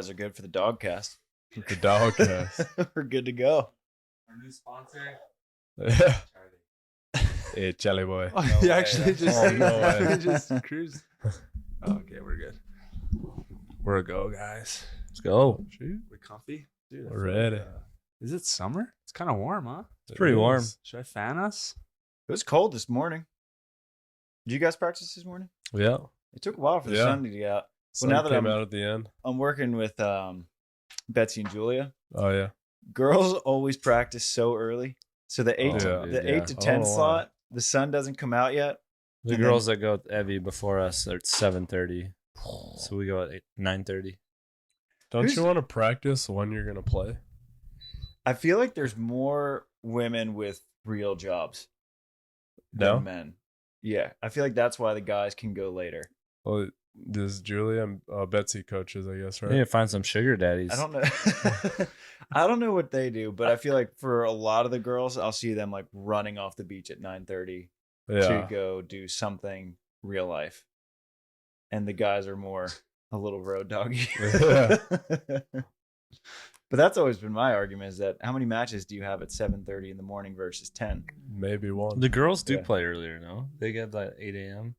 guys are good for the Dogcast. The Dogcast. We're good to go. Our new sponsor. Yeah. Hey, Charlie boy. Oh, No you way. actually just, Oh, no way. just cruised. Okay, we're good. We're a go, guys. Let's go. We comfy? Dude, I We're feel ready. Is it summer? It's kind of warm, huh? It's pretty warm. Should I fan us? It was cold this morning. Did you guys practice this morning? Yeah. It took a while for the Yeah. sun to get out. Sun now that came I'm- out at the end. I'm working with Betsy and Julia. Oh, yeah. Girls always practice so early. So the 8 Oh, to, yeah. the 8 to 10 Oh, wow. slot, the sun doesn't come out yet. The And girls that go with Evie before us are at 7:30, so we go at 9:30. Don't Who's- you want to practice when you're going to play? I feel like there's more women with real jobs No? than men. Yeah, I feel like that's why the guys can go later. Well, does Julia and Betsy coaches, I guess, We right? need to find some sugar daddies. I don't know. I don't know what they do, but I feel like for a lot of the girls, I'll see them like running off the beach at 9:30 Yeah. to go do something real life, and the guys are more a little road doggy. Yeah. But that's always been my argument: is that how many matches do you have at 7:30 in the morning versus 10? Maybe one. The girls do Yeah. play earlier, no? They get like 8 a.m.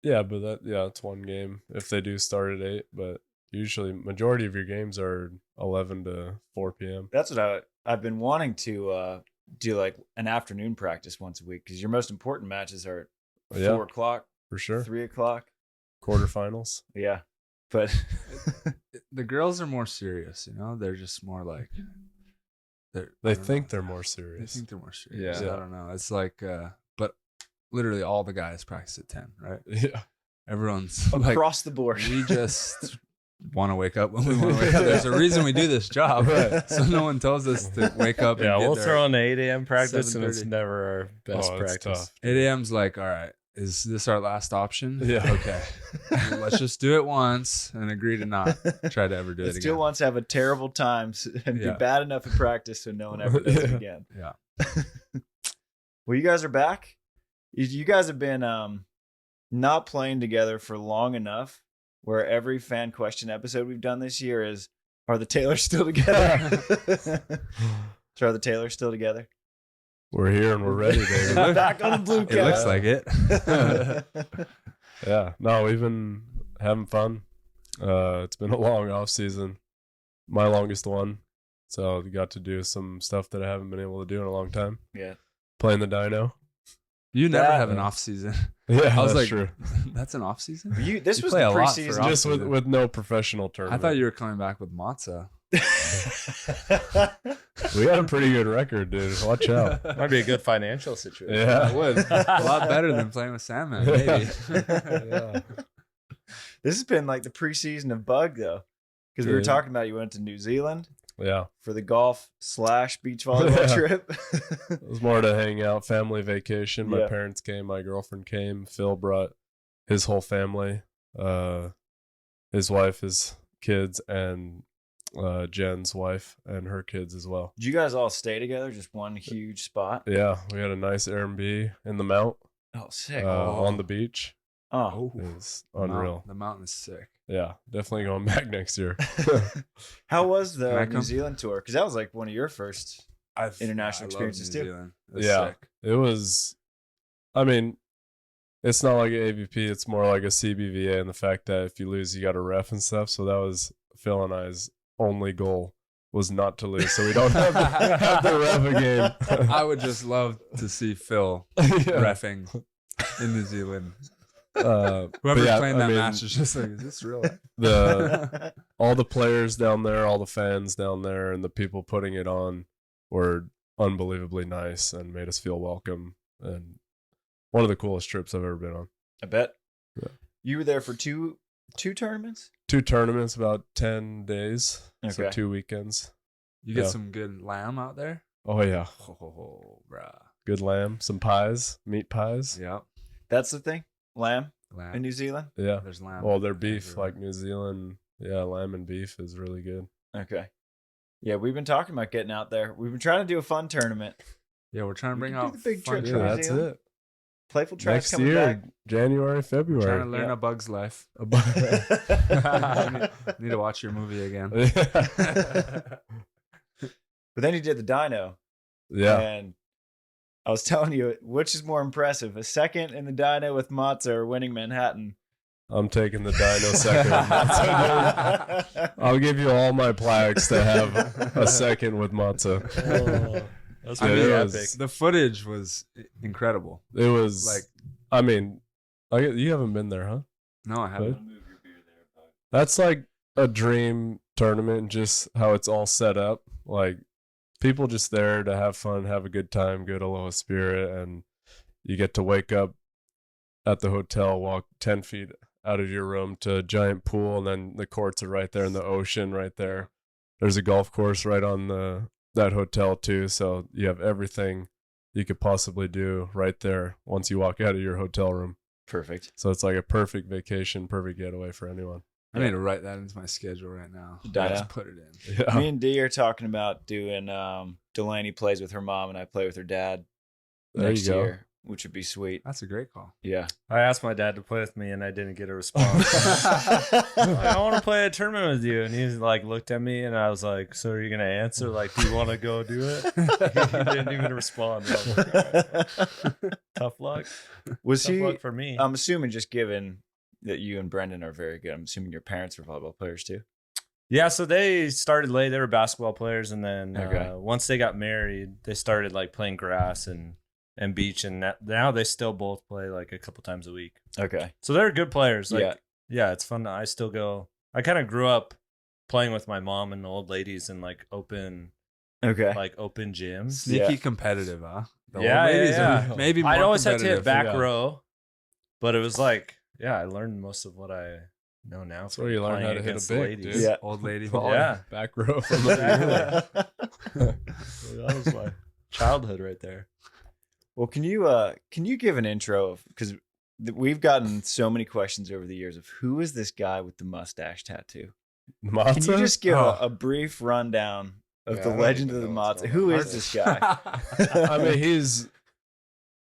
Yeah, but it's one game if they do start at 8, but usually majority of your games are 11 to 4 p.m. That's what I've been wanting to do, like an afternoon practice once a week, because your most important matches are at Yeah. 4 o'clock, For sure. 3 o'clock. Quarterfinals. Yeah, but The girls are more serious, you know? They're just more like... They think they're more They serious. think they're more serious. Yeah. I don't know. It's like... but literally all the guys practice at 10, right? Yeah. Everyone's like... across the board, We just want to wake up when we want to wake up. There's a reason we do this job, Right. so no one tells us to wake up. Yeah, and get we'll there. throw in the 8 a.m. practice, and it's 7:30. never our best Oh, it's practice. tough. 8 a.m.'s like, all right, is this our last option? Yeah. Okay. Let's just do it once and agree to not try to ever do Let's it still again. want to have a terrible time and Yeah. be bad enough at practice so no one ever does it Yeah. again. Yeah. Well, you guys are back. You guys have been not playing together for long enough where every fan question episode we've done this year is, are the Taylors still together? So are the Taylors still together? We're here and we're ready, baby. Back on the blue It looks like it. Yeah. No, we've been having fun. It's been a long off season. My longest one. So we got to do some stuff that I haven't been able to do in a long time. Yeah. Playing the dyno. You never That- have an off season. Yeah, I was that's like, true. that's an off season? This You was play the a lot for preseason. off- Just season. with no professional I tournament. thought you were coming back with matzah. We had a pretty good record, dude. Watch out. Might be a good financial situation. Yeah. That would. A lot better than playing with Sandman, maybe. Yeah. This has been like the preseason of Bug, though, because we were Yeah. talking about you went to New Zealand Yeah. for the golf/beach volleyball Yeah. trip. It was more to hang out, family vacation. My Yeah. parents came, my girlfriend came. Phil brought his whole family, his wife, his kids, and Jen's wife and her kids as well. Did you guys all stay together? Just one huge spot? Yeah, we had a nice Airbnb in the Mount Oh, sick. on the beach. Oh. It was unreal. The mountain is sick. Yeah, definitely going back next year. How was Can I the New come? Zealand tour? Because that was like one of your first. International I love experiences New too. Zealand. It was Yeah. sick. It was, I mean, it's not like an AVP. It's more like a CBVA, and the fact that if you lose, you got a ref and stuff. So that was Phil and I's only goal was not to lose, so we don't have to ref a game. I would just love to see Phil Yeah. reffing in New Zealand. But Whoever's yeah, playing I that mean, match is just like, is this real? all the players down there, all the fans down there, and the people putting it on were unbelievably nice and made us feel welcome. And one of the coolest trips I've ever been on. I bet. Yeah. You were there for two tournaments? 2 tournaments, about 10 days. So Okay. 2 weekends. You get Yeah. some good lamb out there? Oh yeah, Oh, bruh. good lamb, some pies, meat pies. Yep. That's the thing? Lamb in Lamb. New Zealand? Yeah. There's lamb. Well, their beef, everywhere. like New Zealand, yeah, lamb and beef is really good. Okay. Yeah, we've been talking about getting out there. We've been trying to do a fun tournament. Yeah, we're trying to We bring can do out the big fun trip Yeah, to New trips. that's Zealand. it. Playful Trash Next coming year, back. January, Trying to February. learn A Bug's Life. Need to watch your movie again. But then he did the dyno. Yeah. And I was telling you, which is more impressive, a second in the dyno with Matza or winning Manhattan? I'm taking the dyno second. I'll give you all my plaques to have a second with Matza. Oh, that's Yeah, pretty it epic. was- The footage was incredible. It was Like, I mean, you haven't been there, huh? no, I haven't. That's like a dream tournament, just how it's all set up. Like people just there to have fun, have a good time, good aloha spirit, and you get to wake up at the hotel, walk 10 feet out of your room to a giant pool, and then the courts are right there in the ocean right there. There's a golf course right on that hotel too, so you have everything you could possibly do right there once you walk out of your hotel room. Perfect. So it's like a perfect vacation, perfect getaway for anyone. I need to write that into my schedule right now. Dyno. Just put it in. Yeah. Me and Dee are talking about doing Delaney plays with her mom and I play with her dad There next you go. year, which would be sweet. That's a great call. Yeah. I asked my dad to play with me, and I didn't get a response. I want to play a tournament with you, and he like looked at me, and I was like, "So are you gonna answer? Like, do you want to go do it?" He didn't even respond. I was like, "All right. Tough luck. Was Tough he? luck for me." I'm assuming, just given that you and Brendan are very good, I'm assuming your parents are volleyball players too. Yeah, so they started late. They were basketball players, and then Okay. once they got married, they started like playing grass and beach, and now they still both play like a couple times a week. Okay. So they're good players. Like, Yeah. yeah, it's fun. I still go. I kind of grew up playing with my mom and the old ladies in like open Okay. gyms. Sneaky Yeah. competitive, huh? The Yeah, old ladies yeah. are maybe more I'd always have to hit competitive. back yeah. row, but it was like, yeah, I learned most of what I know now. That's where you learn playing how to hit a against the big, ladies. dude. Yeah. Old lady Oh, volley. Yeah. Back row from the Exactly. That was my childhood right there. Well, can you give an intro of, because we've gotten so many questions over the years of who is this guy with the mustache tattoo? Can you Matza? just give Oh. a brief rundown of Yeah, the I don't legend of even the know what's Matza? going Who on. is this guy? I mean, he's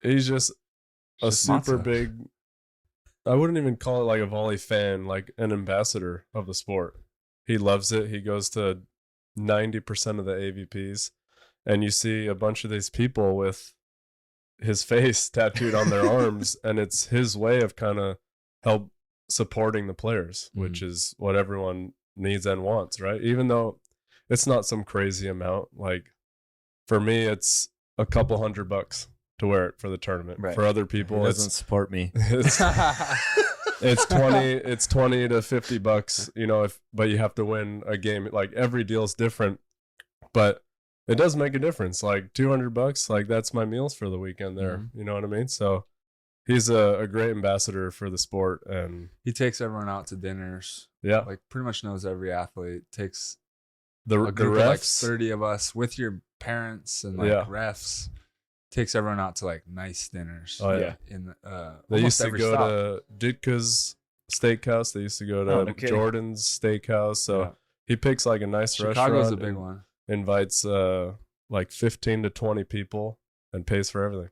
just a Just super Matza. big. I wouldn't even call it like a volley fan, like an ambassador of the sport. He loves it. He goes to 90% of the AVPs, and you see a bunch of these people with his face tattooed on their arms, and it's his way of kind of help supporting the players, which is what everyone needs and wants, right? Even though it's not some crazy amount. Like for me, it's a couple $100 to wear it for the tournament. Right. For other He people, doesn't it's support me. it's 20 to $50, you know, but you have to win a game. Like every deal's different, but it does make a difference. Like $200, like that's my meals for the weekend there. You know what I mean? So he's a great ambassador for the sport, and He takes everyone out to dinners. yeah, Like pretty much knows every athlete. Takes the a group of like refs, 30 of us with your parents and like Yeah. refs. Takes everyone out to like nice dinners. Oh, yeah. In they almost used to every go stop. to Ditka's Steakhouse. They used to go to Oh, no kidding. Jordan's Steakhouse. So Yeah. he picks like a nice Chicago's restaurant. a big and one. Invites like 15 to 20 people and pays for everything.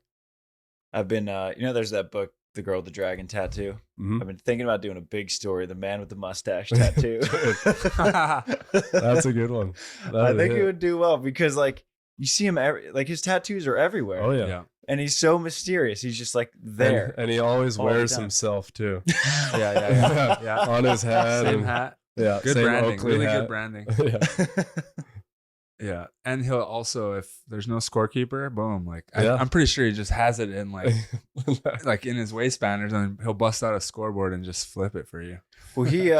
I've been, there's that book, The Girl with the Dragon Tattoo. Mhm. I've been thinking about doing a big story, The Man with the Mustache Tattoo. That's a good one. I That'd think hit. it would do well because, like, you see him, like, his tattoos are everywhere. Oh yeah. Yeah. And he's so mysterious. He's just, like, there. And he always all the wears time. himself too. Yeah. On his hat. Same and, hat. Yeah. Good same branding. Oakley Really hat. good branding. Yeah. Yeah. And he'll also, if there's no scorekeeper, boom. Like Yeah. I'm pretty sure he just has it in like in his waistband or something. He'll bust out a scoreboard and just flip it for you. Well, he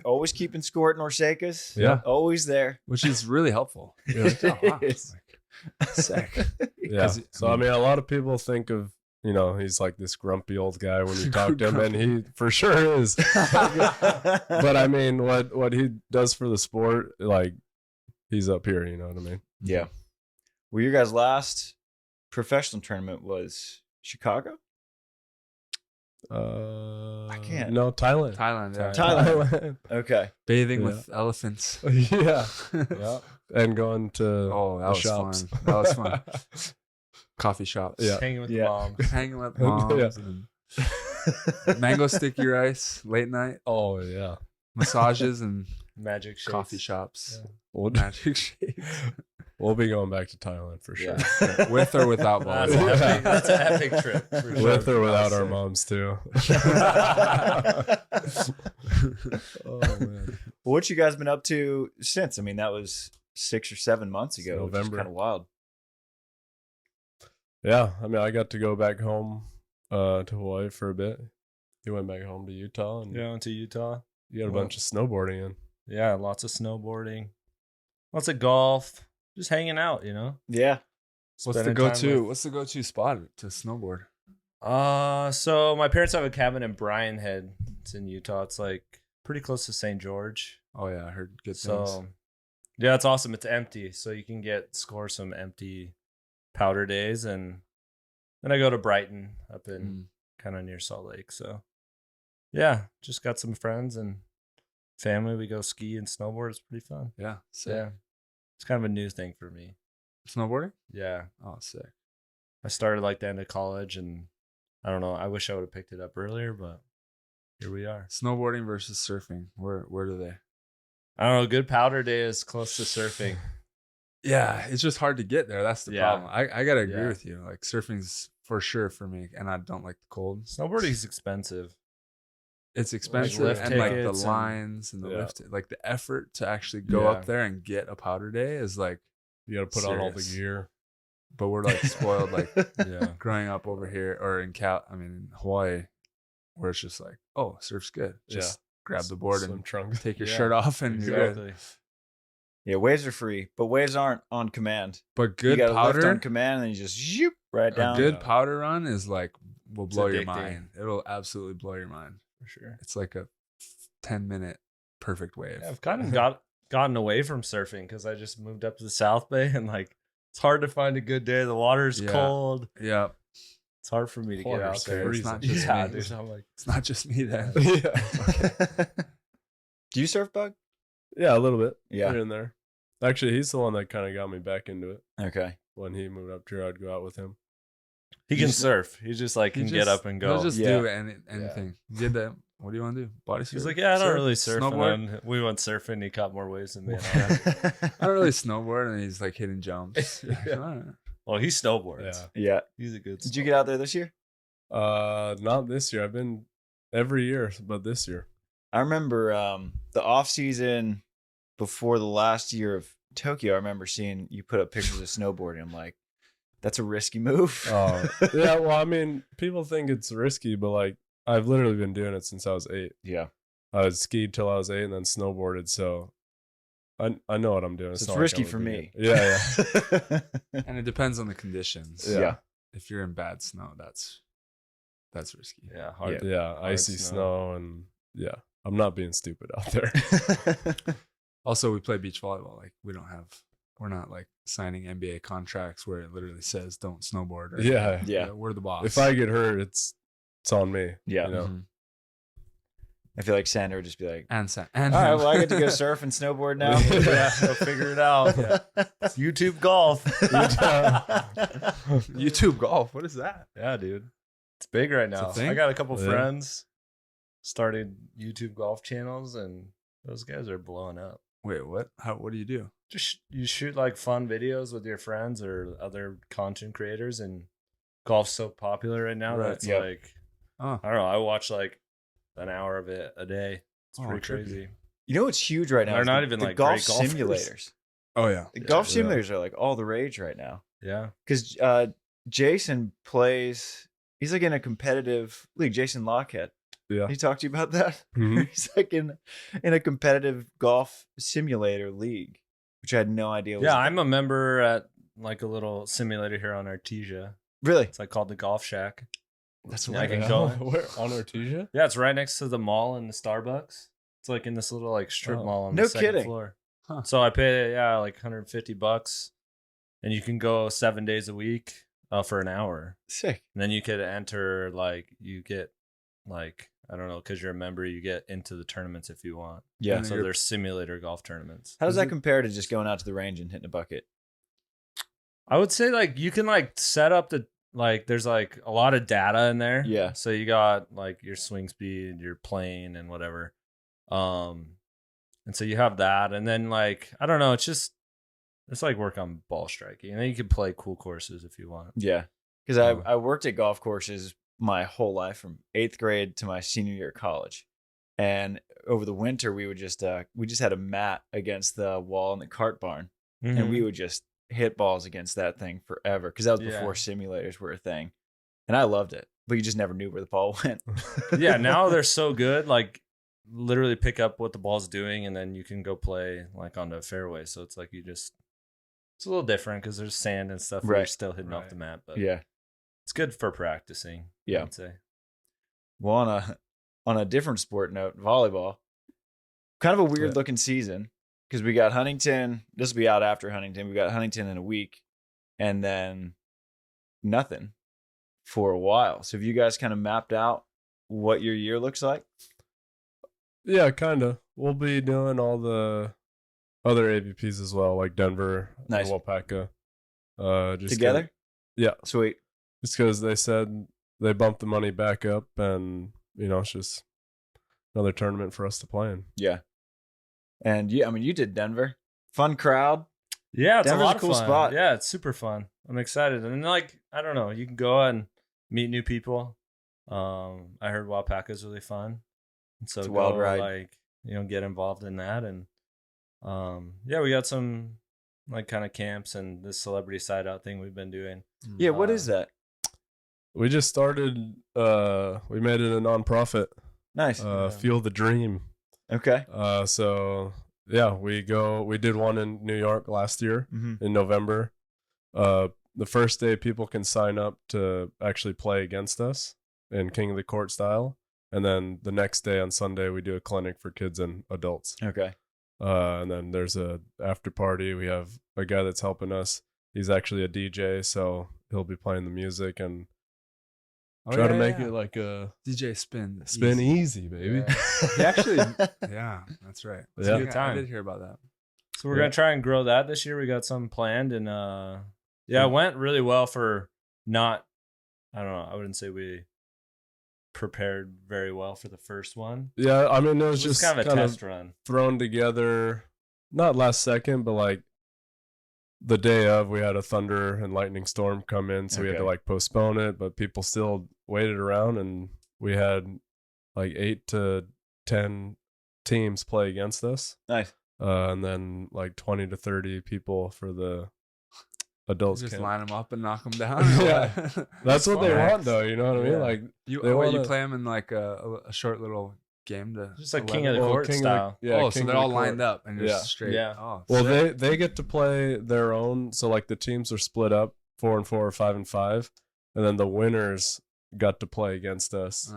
always keeping score at Norsekas. Yeah. Always there. Which is really helpful. Yeah. Oh, wow. It's- Sick. Yeah. 'Cause, So I mean, a lot of people think of, he's like this grumpy old guy when you talk to him, and he for sure is. But I mean, what he does for the sport, like he's up here. You know what I mean? Yeah. Well, your guys' last professional tournament was Chicago? I can't. No, Thailand. Thailand. Yeah. Thailand. Okay. Bathing Yeah. with elephants. Yeah. Yeah. And going to Oh, that the was shops. fun. That was fun. Coffee shops. Yeah. Hanging with Yeah. the moms. Hanging with moms. And mango sticky rice, late night. Oh yeah. Massages and Magic shakes. coffee shops. Yeah. We'll, Magic shakes. we'll be going back to Thailand for sure. Yeah. With or without That's, volleyball. epic. That's an epic trip. For sure. With or without our Sick. moms too. Oh man. What you guys been up to since? I mean, that was 6 or 7 months ago. November. Kind of wild. Yeah, I mean, I got to go back home to Hawaii for a bit. You went back home to Utah, and Yeah, I went to Utah. you got a Well- bunch of snowboarding in. Yeah, lots of snowboarding, lots of golf, just hanging out. Yeah. What's the Spending time go-to? with- What's the go-to spot to snowboard? So my parents have a cabin in Bryan Head. It's in Utah. It's like pretty close to St. George. Oh yeah, I heard good things. So yeah, it's awesome. It's empty, so you can score some empty powder days, and then I go to Brighton up in kind of near Salt Lake. So yeah, just got some friends and family. We go ski and snowboard. It's pretty fun. Yeah, sick. Yeah, it's kind of a new thing for me. Snowboarding? Yeah, Oh, sick. I started like the end of college, and I don't know. I wish I would have picked it up earlier, but here we are. Snowboarding versus surfing. Where do they? I don't know. Good powder day is close to surfing. Yeah, it's just hard to get there. That's the Yeah. problem. I gotta agree Yeah. with you. Like surfing's for sure for me, and I don't like the cold. Snowboarding is expensive. It's expensive, lift and like the tickets and- lines and the Yeah. lift, like the effort to actually go Yeah. up there and get a powder day is like. You got to put on all the Serious. gear. But we're like spoiled, like Yeah. growing up over here or in in Hawaii, where it's just like, oh, surf's good. Just grab the board Swim and trunks. take your Yeah, shirt off and you're good. Exactly. Yeah, waves are free, but waves aren't on command. But You good got to lift powder, on command, and then you just zoop right a down. good powder run is like will It's blow your addicting. mind. It'll absolutely blow your mind. For sure. It's like a 10-minute perfect wave. Yeah, I've kind of gotten away from surfing because I just moved up to the South Bay, and like it's hard to find a good day. The water's Yeah. cold. Yeah, It's hard for me to get Water's out there. It's not just Yeah, me. dude. I'm like, it's not just me then. Yeah. Do you surf, Bug? Yeah, a little bit. Yeah. Here and there. Actually, he's the one that kind of got me back into it. Okay. When he moved up here, I'd go out with him. he can just- surf. He just like can get up and go. He'll just Yeah. do anything. You did that. What do you want to do? Body He's surf? like, yeah, I don't Surf? really surf. Snowboard? And then we went surfing. He caught more waves than me. I don't really snowboard, and he's like hitting jumps. Yeah. All right. Well, he snowboards. Yeah. Yeah. He's a good. Did you get out there this year? Not this year. I've been every year, but this year. I remember the off season before the last year of Tokyo. I remember seeing you put up pictures of snowboarding. I'm like, that's a risky move. Oh, yeah. Well, I mean, people think it's risky, but like, I've literally been doing it since I was 8. Yeah. I skied till I was 8 and then snowboarded. So I know what I'm doing. So it's not like risky I'm a for me. beginner. Yeah, yeah. And it depends on the conditions. Yeah. If you're in bad snow, that's risky. Yeah, hard. Yeah. Yeah, icy snow. And yeah, I'm not being stupid out there. Also, we play beach volleyball. Like we're not like signing NBA contracts where it literally says don't snowboard. Or, Yeah. Yeah. we're the boss. If I get hurt, it's on me. Yeah. You know? Mhm. I feel like Sander would just be like, and all right, well, I get to go surf and snowboard now. Yeah, go figure it out. It's YouTube golf. YouTube golf. What is that? Yeah, dude. It's big right It's a now. thing? I got a couple Yeah. friends started YouTube golf channels, and those guys are blowing up. Wait, what? What do you do? Just you shoot like fun videos with your friends or other content creators, and golf's so popular right now Right. that it's Yep. like Oh, I don't know. I watch like an hour of it a day. It's Oh, pretty trippy. crazy. You know what's huge right now? They're is not the- even, the like, golf great golfers. simulators. oh yeah. The golf Yeah. simulators are like all the rage right now. Yeah. Because Jason plays, he's like in a competitive league. Jason Lockhead. Yeah. He talked to you about that? Mhm. He's like in a competitive golf simulator league, which I had no idea was Yeah, I'm a member at like a little simulator here on Artesia. really. It's like called the Golf Shack. That's Yeah, I what can I go. Where? On Artesia? Yeah, it's right next to the mall and the Starbucks. It's like in this little like strip Oh. mall on No the second kidding. floor. Huh. So I pay like $150, and you can go 7 days a week for an hour. Sick. And then you could enter you get like I don't know, because you're a member, you get into the tournaments if you want. Yeah. And So you're- there's simulator golf tournaments. How does Is that it- compare to just going out to the range and hitting a bucket? I would say like you can like set up the like there's like a lot of data in there. Yeah. So you got like your swing speed, your plane, and whatever. And so you have that, and then like I don't know, it's like work on ball striking, and then you can play cool courses if you want. Yeah, because I worked at golf courses my whole life from 8th grade to my senior year of college, and over the winter we just had a mat against the wall in the cart barn, and we would just hit balls against that thing forever because that was before simulators were a thing, and I loved it, but you just never knew where the ball went. Yeah, now they're so good, like literally pick up what the ball's doing, and then you can go play like on the fairway. So it's like it's a little different because there's sand and stuff. Right. You're still hitting off the mat, but yeah, it's good for practicing. Yeah, I'd say. Well, on a different sport note, volleyball, kind of a weird looking season because we got Huntington. This will be out after Huntington. We got Huntington in a week, and then nothing for a while. So have you guys kind of mapped out what your year looks like? Yeah, kind of. We'll be doing all the other AVPs as well, like Denver, nice. And Wapaka. Just together? Yeah. Sweet. Just because they said they bumped the money back up, and it's just another tournament for us to play in. Yeah. And yeah, I mean, you did Denver. Fun crowd. Yeah, it's Denver's a lot a cool of fun. spot. Yeah, it's super fun. I'm excited. And like, I don't know, you can go and meet new people. I heard Wapaka is really fun. And so it's a wild ride. Like, get involved in that. And yeah, we got some like kind of camps and this celebrity side out thing we've been doing. Yeah, what is that? We just started we made it a nonprofit. Nice. Feel the Dream. Okay. So yeah, we did one in New York last year in November. The first day people can sign up to actually play against us in King of the Court style. And then the next day on Sunday, we do a clinic for kids and adults. Okay. And then there's a after party. We have a guy that's helping us. He's actually a DJ, so he'll be playing the music and try to make it like a DJ spin easy, baby. Yeah. He actually, yeah, that's right. It's Yeah. a good time. I did hear about that. So we're gonna try and grow that this year. We got some planned, and it went really well for not. I don't know. I wouldn't say we prepared very well for the first one. Yeah, I mean it was just kind of a test run thrown together, not last second, but like the day of. We had a thunder and lightning storm come in, so we had to like postpone it, but people still waited around, and we had like 8 to 10 teams play against us. Nice. And then like 20 to 30 people for the adults. Just camp. line them up and knock them down. Yeah, that's what they want, though. You know what I mean? Like you play them in like a short little game to just like King of the Court style. So they're all lined up and just straight. Yeah. Oh, well, they get to play their own. So like the teams are split up 4-4 or 5-5, and then the winners got to play against us.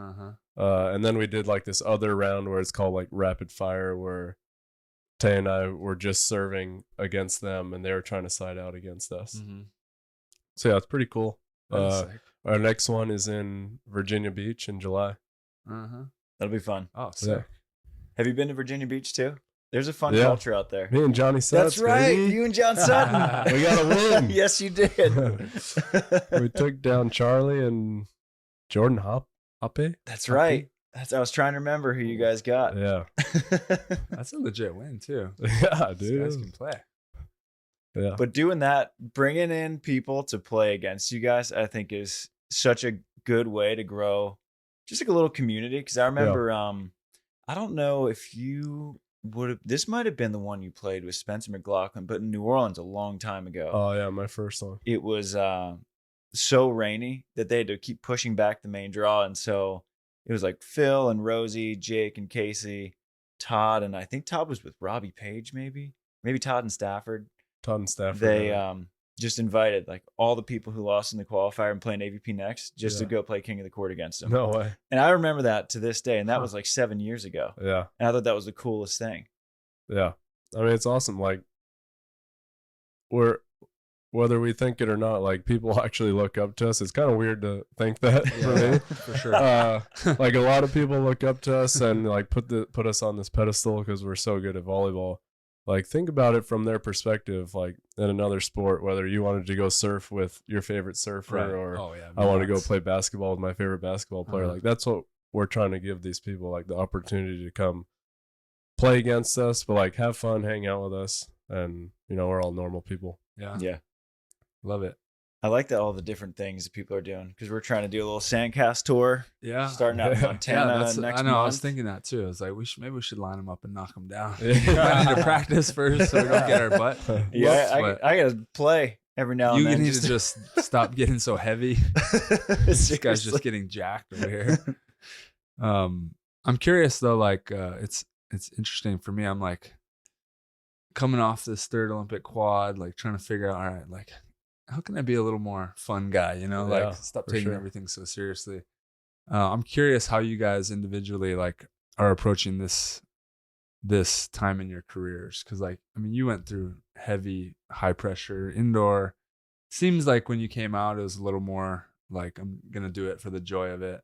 And then we did like this other round where it's called like rapid fire, where Tay and I were just serving against them, and they were trying to side out against us. So yeah, it's pretty cool. Our next one is in Virginia Beach in July. That'll be fun. Oh, sick. Yeah. Have you been to Virginia Beach too? There's a fun culture out there. Me and Johnny Sutton. That's right. Baby. You and John Sutton. We got to win. Yes, you did. We took down Charlie and Jordan Hoppe. That's right. I was trying to remember who you guys got. Yeah. That's a legit win too. Yeah, These dude. guys can play. Yeah. But doing that, bringing in people to play against you guys, I think is such a good way to grow just like a little community. Because I remember, I don't know if you would have, this might have been the one you played with Spencer McLaughlin, but in New Orleans a long time ago. Oh, yeah, my first one. It was so rainy that they had to keep pushing back the main draw. And so it was like Phil and Rosie, Jake and Casey, Todd, and I think Todd was with Robbie Page, maybe Todd and Stafford. They just invited like all the people who lost in the qualifier and playing AVP next just to go play King of the Court against them. No way. And I remember that to this day, and that was like 7 years ago. Yeah. And I thought that was the coolest thing. Yeah. I mean, it's awesome. Like, whether we think it or not, like people actually look up to us. It's kind of weird to think that for me. For sure. Like a lot of people look up to us and like put us on this pedestal because we're so good at volleyball. like think about it from their perspective, like in another sport, whether you wanted to go surf with your favorite surfer or I want to go play basketball with my favorite basketball player. Like that's what we're trying to give these people, like the opportunity to come play against us, but like have fun, hang out with us. And, you know, we're all normal people. Yeah. Love it. I like that all the different things that people are doing because we're trying to do a little SANDCAST tour. Yeah. Starting out in Montana next month. I know. I was thinking that too. I was like, maybe we should line them up and knock them down. I need to practice first so we don't get our butt. Yeah, I got to play every now and then. You need to just stop getting so heavy. This guy's just getting jacked over here. I'm curious though, like it's interesting for me. I'm like coming off this third Olympic quad, like trying to figure out, all right, like how can I be a little more fun guy, you know, like stop taking everything so seriously. I'm curious how you guys individually like are approaching this time in your careers. Cause like, I mean, you went through heavy, high pressure indoor. Seems like when you came out, it was a little more like, I'm going to do it for the joy of it.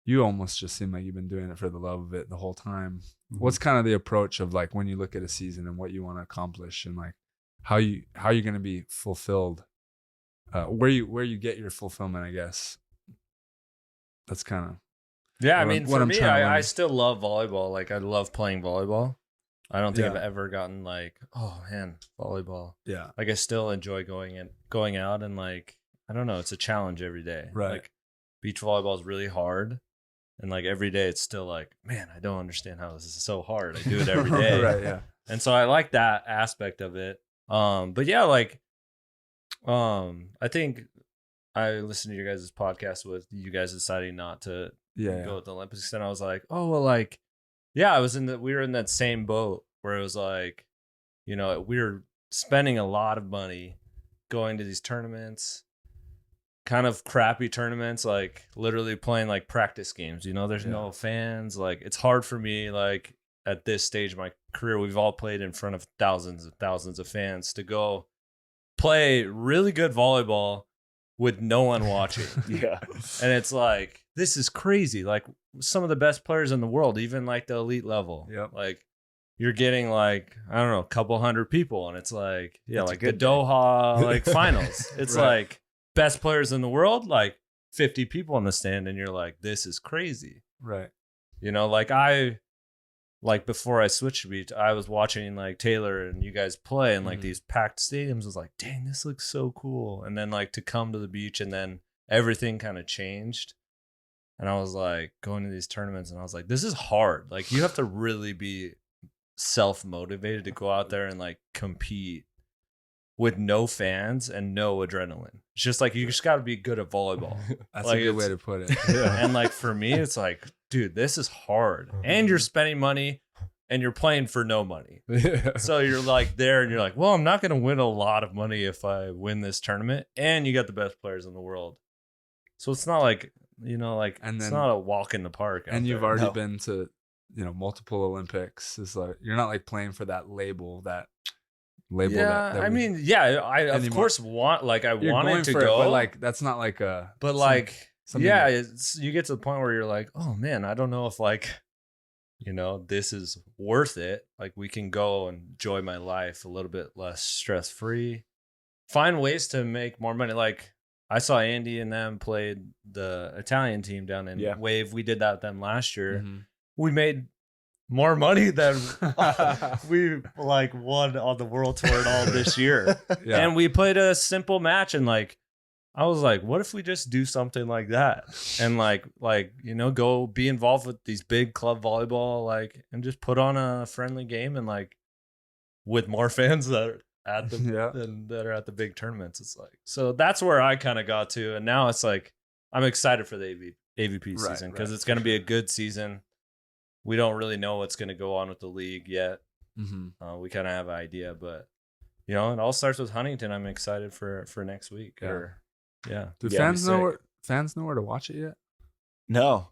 You almost just seem like you've been doing it for the love of it the whole time. Mm-hmm. What's kind of the approach of like when you look at a season and what you want to accomplish and like how you're going to be fulfilled, where you get your fulfillment, I guess. That's kind of I mean, for me, I still love volleyball. Like I love playing volleyball. I don't think I've ever gotten like, oh man, volleyball. Yeah, like I still enjoy going out and like I don't know, it's a challenge every day. Right, like beach volleyball is really hard. And like every day it's still like, man, I don't understand how this is so hard. I do it every day. Right, yeah. And so I like that aspect of it. But yeah, like I think I listened to your guys' podcast with you guys deciding not to go with the Olympics. And I was like, oh well, like, yeah, we were in that same boat where it was like, you know, we were spending a lot of money going to these tournaments. Kind of crappy tournaments, like literally playing like practice games, you know, there's no fans. Like it's hard for me, like at this stage of my career, we've all played in front of thousands of fans to go play really good volleyball with no one watching. And it's like, this is crazy. Like some of the best players in the world, even like the elite level, like you're getting like, I don't know, a couple hundred people. And it's like, like the Doha like finals. It's like, best players in the world, like 50 people in the stand, and you're like, this is crazy. Right. You know, like before I switched to beach, I was watching like Taylor and you guys play and like these packed stadiums. Was like, dang, this looks so cool. And then like to come to the beach and then everything kind of changed. And I was like going to these tournaments and I was like, this is hard. Like you have to really be self-motivated to go out there and like compete with no fans and no adrenaline. It's just like, you just got to be good at volleyball. That's like, a good way to put it. And like, for me, it's like, dude, this is hard. And you're spending money and you're playing for no money. So you're like there and you're like, well, I'm not going to win a lot of money if I win this tournament. And you got the best players in the world. So it's not like, you know, like, and it's not a walk in the park. And you've already been to, you know, multiple Olympics. It's like, you're not like playing for that label that I mean, I of course want, like, I wanted to go, but like that's not like a, but like, you get to the point where you're like, oh man, I don't know if like, you know, this is worth it. Like we can go and enjoy my life a little bit less stress free, find ways to make more money. Like I saw Andy and them played the Italian team down in Wave. We did that with them last year. We made more money than we like won on the world tour and all this year. And we played a simple match and like, I was like, what if we just do something like that? And like, you know, go be involved with these big club volleyball, like, and just put on a friendly game and like with more fans that are at the, that are at the big tournaments. It's like, so that's where I kind of got to. And now it's like, I'm excited for the AVP season because it's going to be a good season. We don't really know what's going to go on with the league yet. We kind of have an idea, but you know, it all starts with Huntington. I'm excited for next week. Do fans know where to watch it yet? No.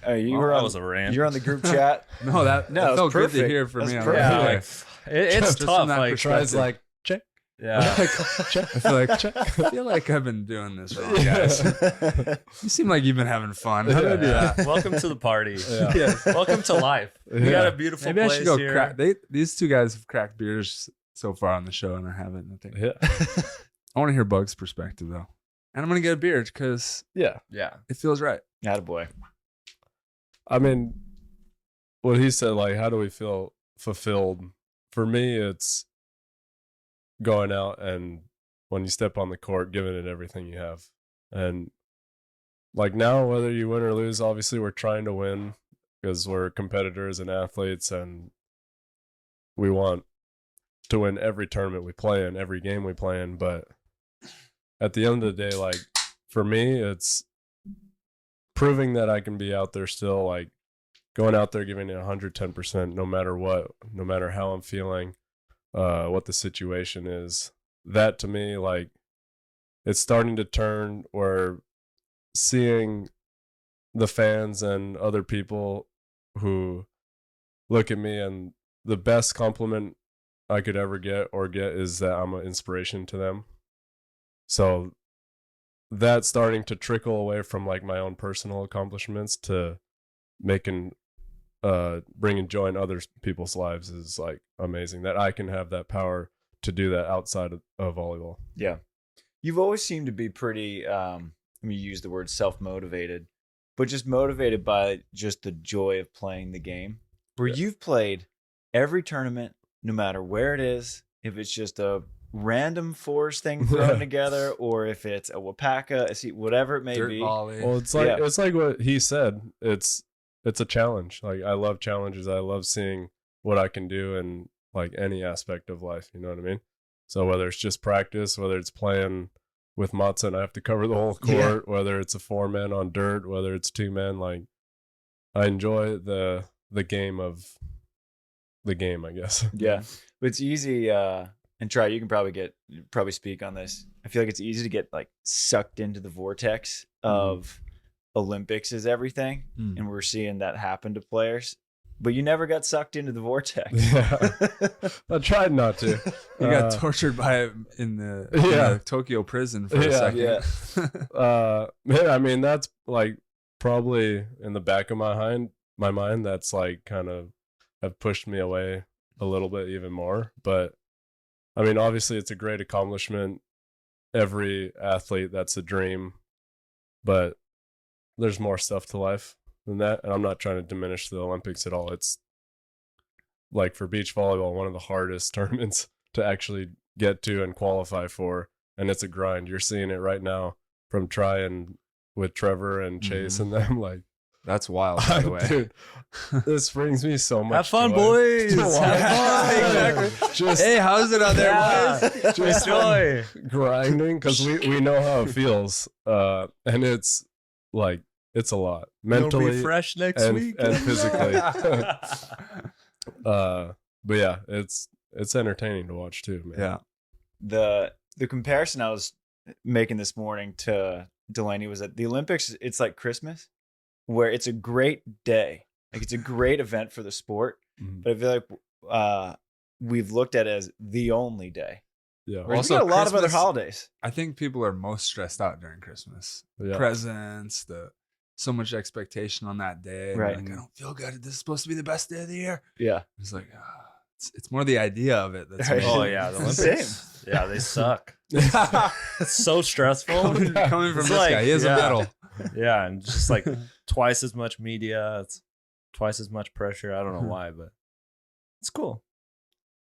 You were on, was a rant. You're on the group chat. That felt good to hear for me. It's tough. Like, tries like check. Yeah. I feel like I've been doing this wrong, guys. You seem like you've been having fun. How did I do that? Welcome to the party. Yeah. Yes. Welcome to life. We got a beautiful Maybe I place should go here. crack. These two guys have cracked beers so far on the show, and I haven't. I think. Yeah. I want to hear Bug's perspective though, and I'm gonna get a beer because Yeah. Yeah. it feels right. Attaboy. I mean, what he said, like, how do we feel fulfilled? For me, it's going out and when you step on the court, giving it everything you have. And like now, whether you win or lose, obviously we're trying to win because we're competitors and athletes, and we want to win every tournament we play in, every game we play in. But at the end of the day, like for me, it's proving that I can be out there still, like going out there, giving it 110%, no matter what, no matter how I'm feeling, what the situation is. That to me, like, it's starting to turn where seeing the fans and other people who look at me, and the best compliment I could ever get is that I'm an inspiration to them. So that's starting to trickle away from like my own personal accomplishments to making bringing joy in other people's lives is like amazing that I can have that power to do that outside of volleyball. Yeah. You've always seemed to be pretty, I mean, you use the word self-motivated, but just motivated by just the joy of playing the game. Where you've played every tournament, no matter where it is, if it's just a random fours thing thrown together, or if it's a Wapaka, a seat, whatever it may Dirt be. volley. Well, it's like what he said. It's a challenge. Like I love challenges. I love seeing what I can do in like any aspect of life. You know what I mean? So whether it's just practice, whether it's playing with Matza and I have to cover the whole court, whether it's a 4-man on dirt, whether it's 2-man, like I enjoy the game of the game, I guess. Yeah. But it's easy, and try, you can probably speak on this. I feel like it's easy to get like sucked into the vortex of Olympics is everything. And we're seeing that happen to players. But you never got sucked into the vortex. Yeah. I tried not to. You got tortured by it in the Tokyo prison for a second. Yeah. I mean, that's like probably in the back of my mind, that's like kind of have pushed me away a little bit even more. But I mean, obviously it's a great accomplishment. Every athlete, that's a dream. But there's more stuff to life than that. And I'm not trying to diminish the Olympics at all. It's like for beach volleyball, one of the hardest tournaments to actually get to and qualify for. And it's a grind. You're seeing it right now from trying with Trevor and Chase and them. Like, that's wild, by the way. Dude, this brings me so much Have fun, joy. boys. Have fun. Exactly. Hey, how's it out there, boys? Just Enjoy. grinding because we know how it feels. And it's like, it's a lot mentally. You'll be fresh next week. And physically. But yeah, it's entertaining to watch too, man. Yeah. The comparison I was making this morning to Delaney was that the Olympics, it's like Christmas, where it's a great day. Like it's a great event for the sport. But I feel like we've looked at it as the only day. Yeah. Whereas Also, we got a lot of other Christmas- holidays. I think people are most stressed out during Christmas. Yeah. Presents, so much expectation on that day. Right. Like, I don't feel good. This is supposed to be the best day of the year. Yeah. It's like, it's more the idea of it that's Right. amazing. Oh yeah, the It's the Olympics. Yeah, they suck. It's so stressful. Coming from It's this like, guy, he has yeah. a medal. Yeah, and just like twice as much media. It's twice as much pressure. I don't know why, but it's cool.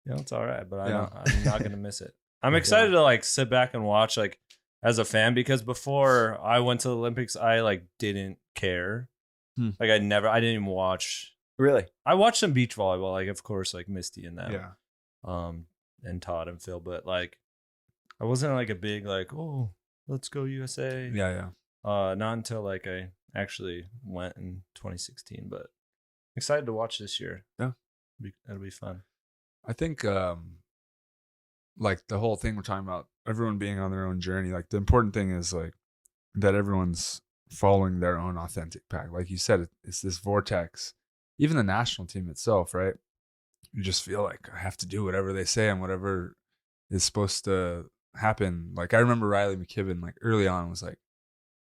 You know, it's all right. But I'm not gonna miss it. I'm excited to like sit back and watch like as a fan, because before I went to the Olympics, I like didn't care. Like I didn't even watch. Really? I watched some beach volleyball, like of course, like Misty and them. Yeah. And Todd and Phil, but like I wasn't like a big like, oh, let's go USA. Yeah. Not until like I actually went in 2016, but excited to watch this year. Yeah. It'll be fun. I think like the whole thing we're talking about, everyone being on their own journey, like the important thing is like that everyone's following their own authentic path. Like you said, it's this vortex. Even the national team itself, right? You just feel like I have to do whatever they say and whatever is supposed to happen. Like I remember Riley McKibben, like early on, was like,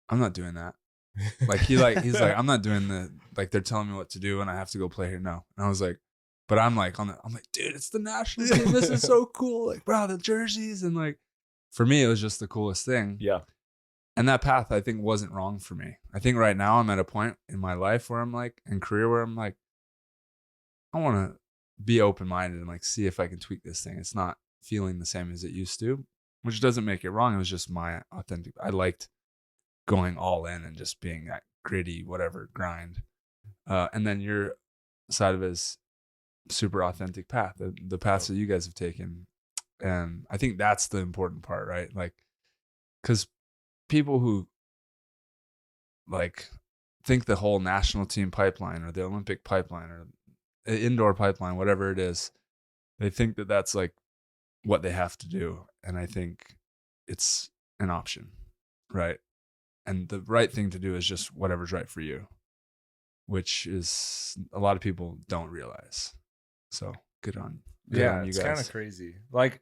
I'm not doing that. Like he's like, I'm not doing the, like they're telling me what to do and I have to go play here. No. And I was like, but I'm like, I'm like, dude, it's the national team. This is so cool. Like, bro, the jerseys. And like, for me, it was just the coolest thing. Yeah. And that path, I think, wasn't wrong for me. I think right now I'm at a point in my life where I'm like, in career where I'm like, I want to be open-minded and like see if I can tweak this thing. It's not feeling the same as it used to, which doesn't make it wrong. It was just my authentic. I liked going all in and just being that gritty, whatever grind. And then your side of it is super authentic path, the paths that you guys have taken. And I think that's the important part, right? Like, because people who like think the whole national team pipeline or the Olympic pipeline or indoor pipeline, whatever it is, they think that that's like what they have to do. And I think it's an option, right? And the right thing to do is just whatever's right for you, which is a lot of people don't realize. So good on you It's guys. kind of crazy. Like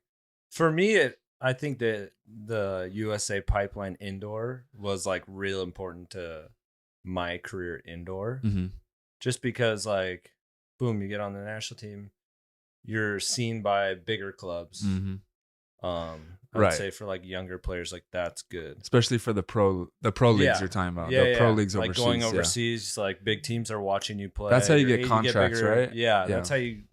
for me, I think that the USA pipeline indoor was like real important to my career indoor, just because like, boom, you get on the national team, you're seen by bigger clubs. I would say for like younger players, like that's good, especially for the pro leagues you're talking about. The pro leagues like overseas, going overseas, like big teams are watching you play. That's how you get contracts, right? Yeah, that's how you,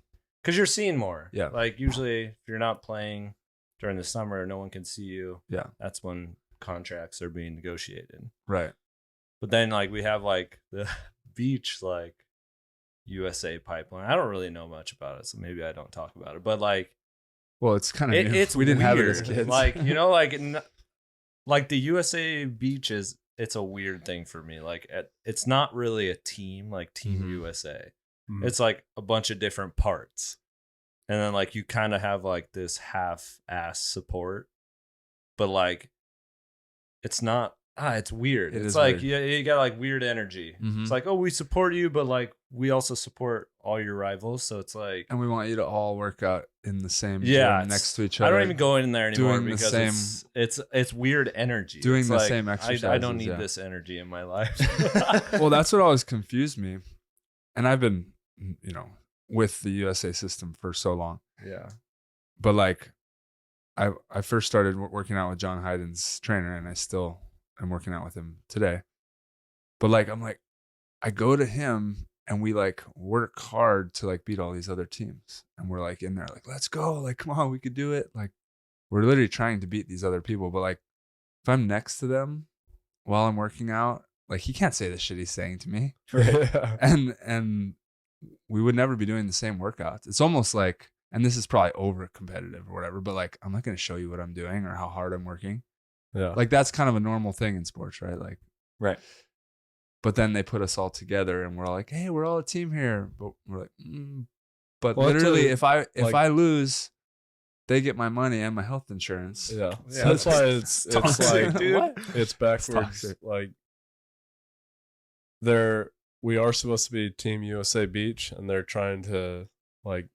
because you're seen more. Yeah, like usually if you're not playing during the summer, no one can see you. Yeah, that's when contracts are being negotiated. Right. But then like we have like the beach like USA pipeline. I don't really know much about it, so maybe I don't talk about it. But like, well, it's kind of it's we didn't weird. have it as kids. Like, you know, like the USA beach is, it's a weird thing for me. Like it's not really a team like Team USA. It's like a bunch of different parts. And then like you kind of have like this half-ass support, but like it's not. It's weird. It's like you got like weird energy. It's like, oh, we support you, but like we also support all your rivals. So it's like, and we want you to all work out in the same gym next to each other. I don't even go in there anymore doing because the same, it's weird energy. Doing it's the like, same exercises. I don't need this energy in my life. Well, that's what always confused me. And I've been, you know, with the USA system for so long. Yeah. But like, I first started working out with John Hyden's trainer, and I still am working out with him today. But like, I'm like, I go to him and we like work hard to like beat all these other teams. And we're like in there, like, let's go. Like, come on, we could do it. Like, we're literally trying to beat these other people. But like, if I'm next to them while I'm working out, like, he can't say the shit he's saying to me. Right. And we would never be doing the same workouts. It's almost like, and this is probably over competitive or whatever, but like, I'm not going to show you what I'm doing or how hard I'm working. Yeah. Like, that's kind of a normal thing in sports, right? Like, Right. But then they put us all together and we're all like, hey, we're all a team here. But we're like, But well, literally, if I lose, they get my money and my health insurance. Yeah. So that's why it's like, dude. What? It's backwards. Like, we are supposed to be Team USA Beach, and they're trying to like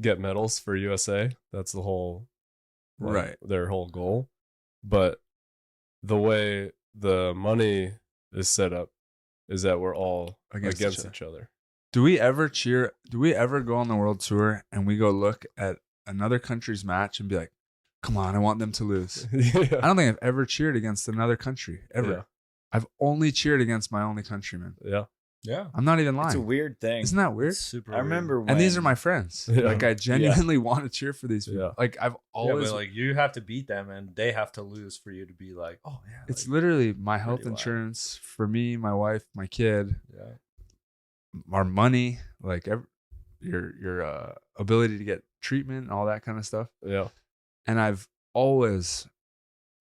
get medals for USA. That's the whole, like, right, their whole goal. But the way the money is set up is that we're all against each other. Do we ever cheer? Do we ever go on the world tour and we go look at another country's match and be like, come on, I want them to lose? Yeah. I don't think I've ever cheered against another country, ever. Yeah. I've only cheered against my only countrymen. Yeah. Yeah. I'm not even lying. It's a weird thing. Isn't that weird? It's super I remember weird. when, and these are my friends. Yeah. Like, I genuinely want to cheer for these people. Yeah. Like, I've always... but like, you have to beat them and they have to lose for you to be like, oh, yeah. It's like, literally my health insurance for me, my wife, my kid. Yeah. Our money, like your ability to get treatment, all that kind of stuff. Yeah. And I've always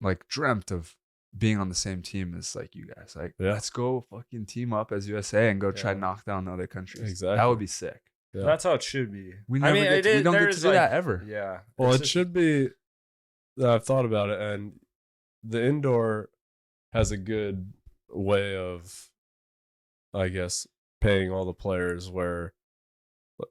like dreamt of being on the same team as like you guys. Like, let's go fucking team up as USA and go try to knock down other countries. Exactly. That would be sick. Yeah. That's how it should be. We never we don't get to do that ever. Yeah. Well, it should be. I've thought about it, and the indoor has a good way of, I guess, paying all the players. Where,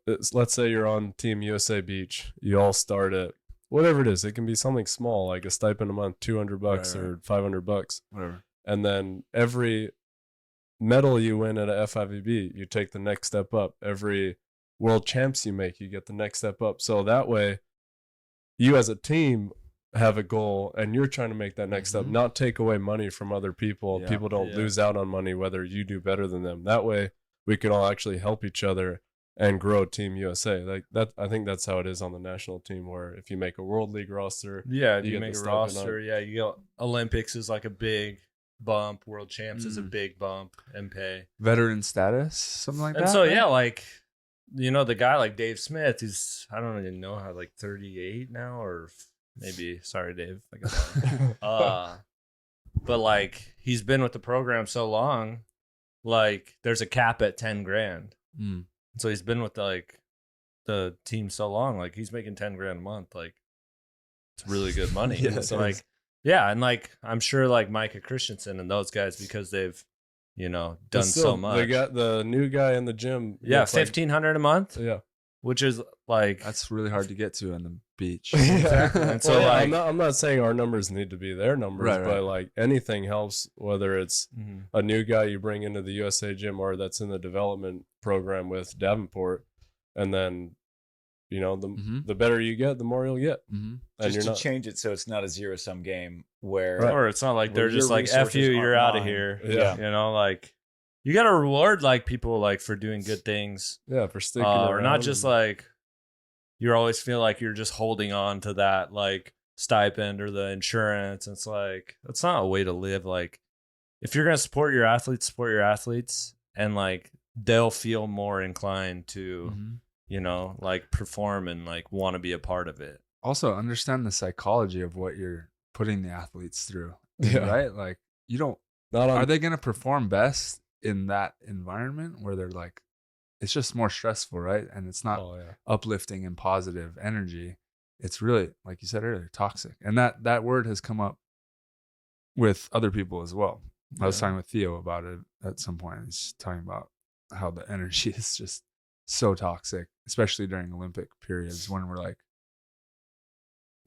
let's say you're on Team USA Beach, you all start at whatever it is. It can be something small, like a stipend a month, $200 Right. or $500. Whatever. And then every medal you win at a FIVB, you take the next step up. Every world champs you make, you get the next step up. So that way, you as a team have a goal, and you're trying to make that next step, not take away money from other people. Yeah. People don't lose out on money whether you do better than them. That way, we can all actually help each other and grow Team USA. Like that, I think that's how it is on the national team. Where if you make a World League roster, Yeah, you you get make the a stipend roster. Yeah, you go Olympics is like a big bump. World champs is a big bump in pay. Veteran status, something like And that. so right? yeah, like the guy like Dave Smith, he's I don't even know how, like 38 now, or maybe, sorry Dave, I got but like he's been with the program so long, like there's a cap at 10 grand. Mm. So he's been with the team so long, like he's making 10 grand a month. Like it's really good money. Yeah, So it like is. yeah, and like I'm sure like Micah Christensen and those guys, because they've done But so still, much. They got the new guy in the gym. Yeah, gets, like- 1,500 a month, yeah. which is like That's really hard to get to on the beach. Exactly. And so, Well, yeah, like- I'm not saying our numbers need to be their numbers, Right, but right. like anything helps. Whether it's Mhm. a new guy you bring into the USA gym or that's in the development program with Davenport, and then the better you get, the more you'll get. Mm-hmm. And Just you're to not change it so it's not a zero-sum game where Right. or it's not like Where they're just your like F you, resources you're aren't out of mine. here. Yeah. Like you got to reward like people like for doing good things, yeah for sticking or around. not just and- like you always feel like you're just holding on to that like stipend or the insurance. It's like that's not a way to live. Like if you're gonna support your athletes, and like they'll feel more inclined to like perform and like want to be a part of it. Also, understand the psychology of what you're putting the athletes through. Yeah. Right? Like, you don't. not on Are they going to perform best in that environment where they're like, it's just more stressful, right? And it's not oh, yeah. uplifting and positive energy. It's really, like you said earlier, toxic. And that word has come up with other people as well. I was talking with Theo about it at some point. He's talking about how the energy is just so toxic, especially during Olympic periods when we're like,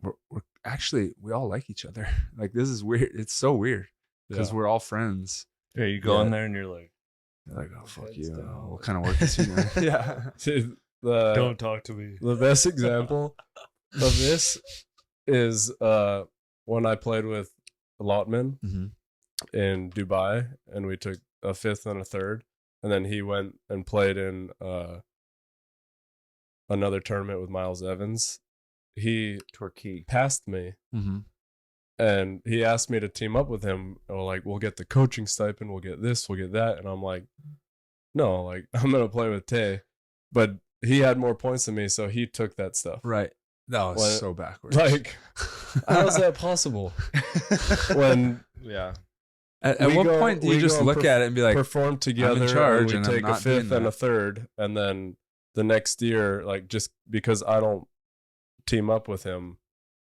we're actually, we all like each other. Like, this is weird. It's so weird because Yeah. we're all friends. Yeah, you go in Yeah. there and you're like, You're like, oh, fuck Heads you. down. What kind of work is he doing? Yeah. Dude, the talk to me. the best example of this is when I played with Lotman Mm-hmm. in Dubai, and we took a fifth and a third, and then he went and played in another tournament with Miles Evans. He Torquay. passed me, Mm-hmm. and he asked me to team up with him. Or like, we'll get the coaching stipend, we'll get this, we'll get that, and I'm like, no, like I'm gonna play with Tay, but he had more points than me, so he took that stuff. Right. That was When- so backwards. Like, how is that possible? When Yeah. At we what go- point do we you just go look perf- at it and be like, perform together, charge and and we I'm take a not doing fifth and that. a third, and then the next year, like just because I don't team up with him,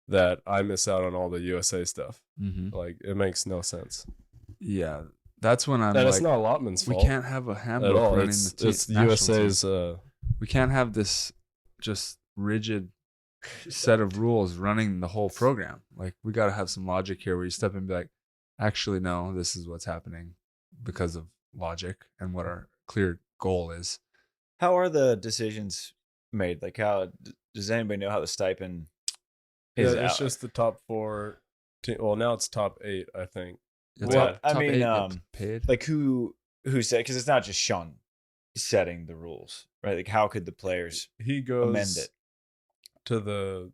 that I miss out on all the USA stuff. mm-hmm. Like, it makes no sense. Yeah, that's when I'm And like, it's not Lotman's we fault can't have a at handbook all. running It's the national USA's. team. We can't have this just rigid set of rules running the whole program. Like, we got to have some logic here where you step in and be like, actually, no, this is what's happening because of logic and what our clear goal is. How are the decisions made? Like, how does anybody know how the stipend Yeah, is? it's out? just the top four. Well, now it's top 8, I think. Well, I mean, 8 get paid. like who said, because it's not just Sean setting the rules, right? Like, how could the players He goes amend it? to the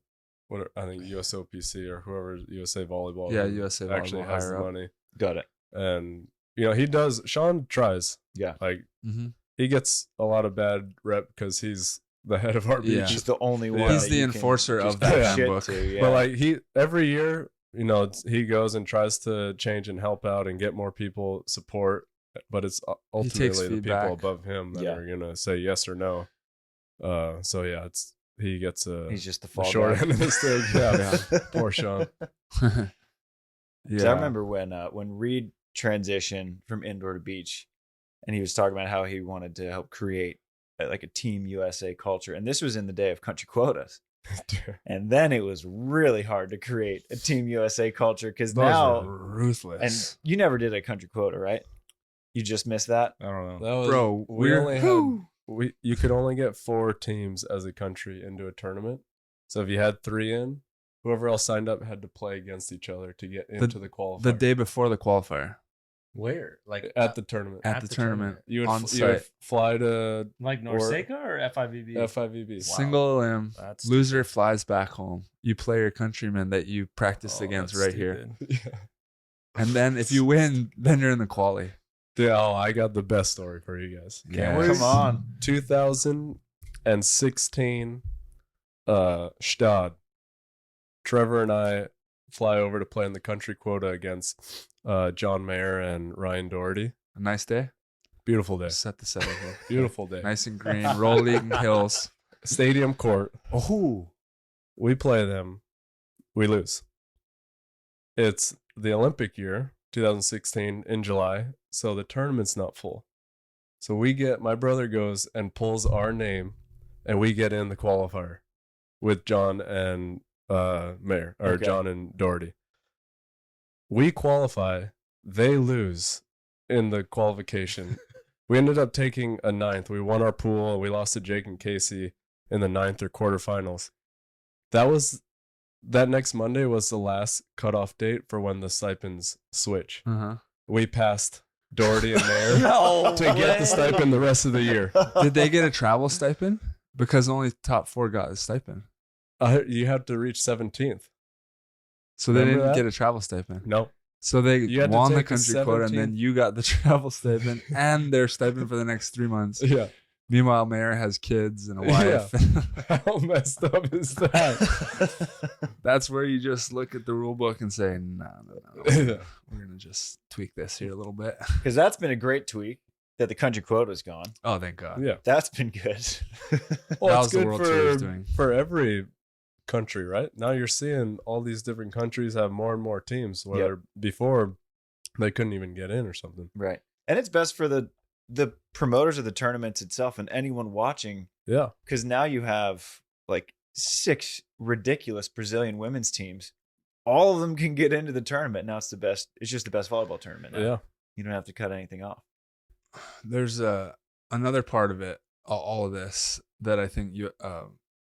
I think USOPC or whoever USA Volleyball. Yeah, who USA actually Volleyball has higher the up. money, Got it. and he does. Sean tries. Yeah. Like Mm-hmm. he gets a lot of bad rep because he's the head of our beach. Yeah. He's the only one. He's that the you can enforcer just of that talk shit handbook. to, yeah. But like every year, he goes and tries to change and help out and get more people support. But it's ultimately the feedback. people above him that Yeah. are gonna say yes or no. So yeah, he gets he's just the the fall short guy. end of the stick. Yeah, poor Sean. So I remember when Reed transitioned from indoor to beach, and he was talking about how he wanted to help create like a Team USA culture, and this was in the day of country quotas. And then it was really hard to create a Team USA culture because Those now, were ruthless. and you never did a country quota, right? You just missed that. I don't know. That was, Bro, we we're- only whew. had you could only get 4 teams as a country into a tournament. So if you had 3 in, whoever else signed up had to play against each other to get into the qualifier. the day before the qualifier Where? Like at the tournament. at the tournament. You would, on you would site. fly to like Norseca or FIVB? FIVB. Single limb. That's Loser flies back home. You play your countrymen that you practiced Oh, against that's right here. stupid. Yeah. And then if you win, then you're in the quali. Dude, I got the best story for you guys. Yeah. Come on. 2016 Stad. Trevor and I fly over to play in the country quota against John Mayer and Ryan Doherty. A nice day. Beautiful day. Set the setting here. Beautiful day. Nice and green. Rolling hills. Stadium court. Oh, We play them. We lose. It's the Olympic year, 2016 in July. So the tournament's not full. So my brother goes and pulls our name and we get in the qualifier with John and Mayer, or Okay. John and Doherty. We qualify. They lose in the qualification. We ended up taking a 9th. We won our pool. We lost to Jake and Casey in the 9th or quarterfinals. That next Monday was the last cutoff date for when the stipends switch. We passed Doherty and Mayer No to get the way. stipend the rest of the year. Did they get a travel stipend? Because only top 4 got a stipend. You had to reach 17th. So they Remember didn't that? get a travel stipend. No. So they You had to won the take the country quota, and then 17th. you got the travel stipend and their stipend for the next 3 months. Yeah. Meanwhile, Mayer has kids and a wife. How messed up is that? That's where you just look at the rule book and say, no. Yeah. We're going to just tweak this here a little bit. Because that's been a great tweak that the country quota's gone. Oh, thank God. Yeah. That's been good. Well, That it's was the good World Tour is doing. for every country, right? Now you're seeing all these different countries have more and more teams, where before they couldn't even get in or something. Right. And it's best for the promoters of the tournaments itself and anyone watching, Yeah. because now you have like 6 ridiculous Brazilian women's teams. All of them can get into the tournament. Now it's just the best volleyball tournament now. Yeah. You don't have to cut anything off. There's another part of it, all of this, that I think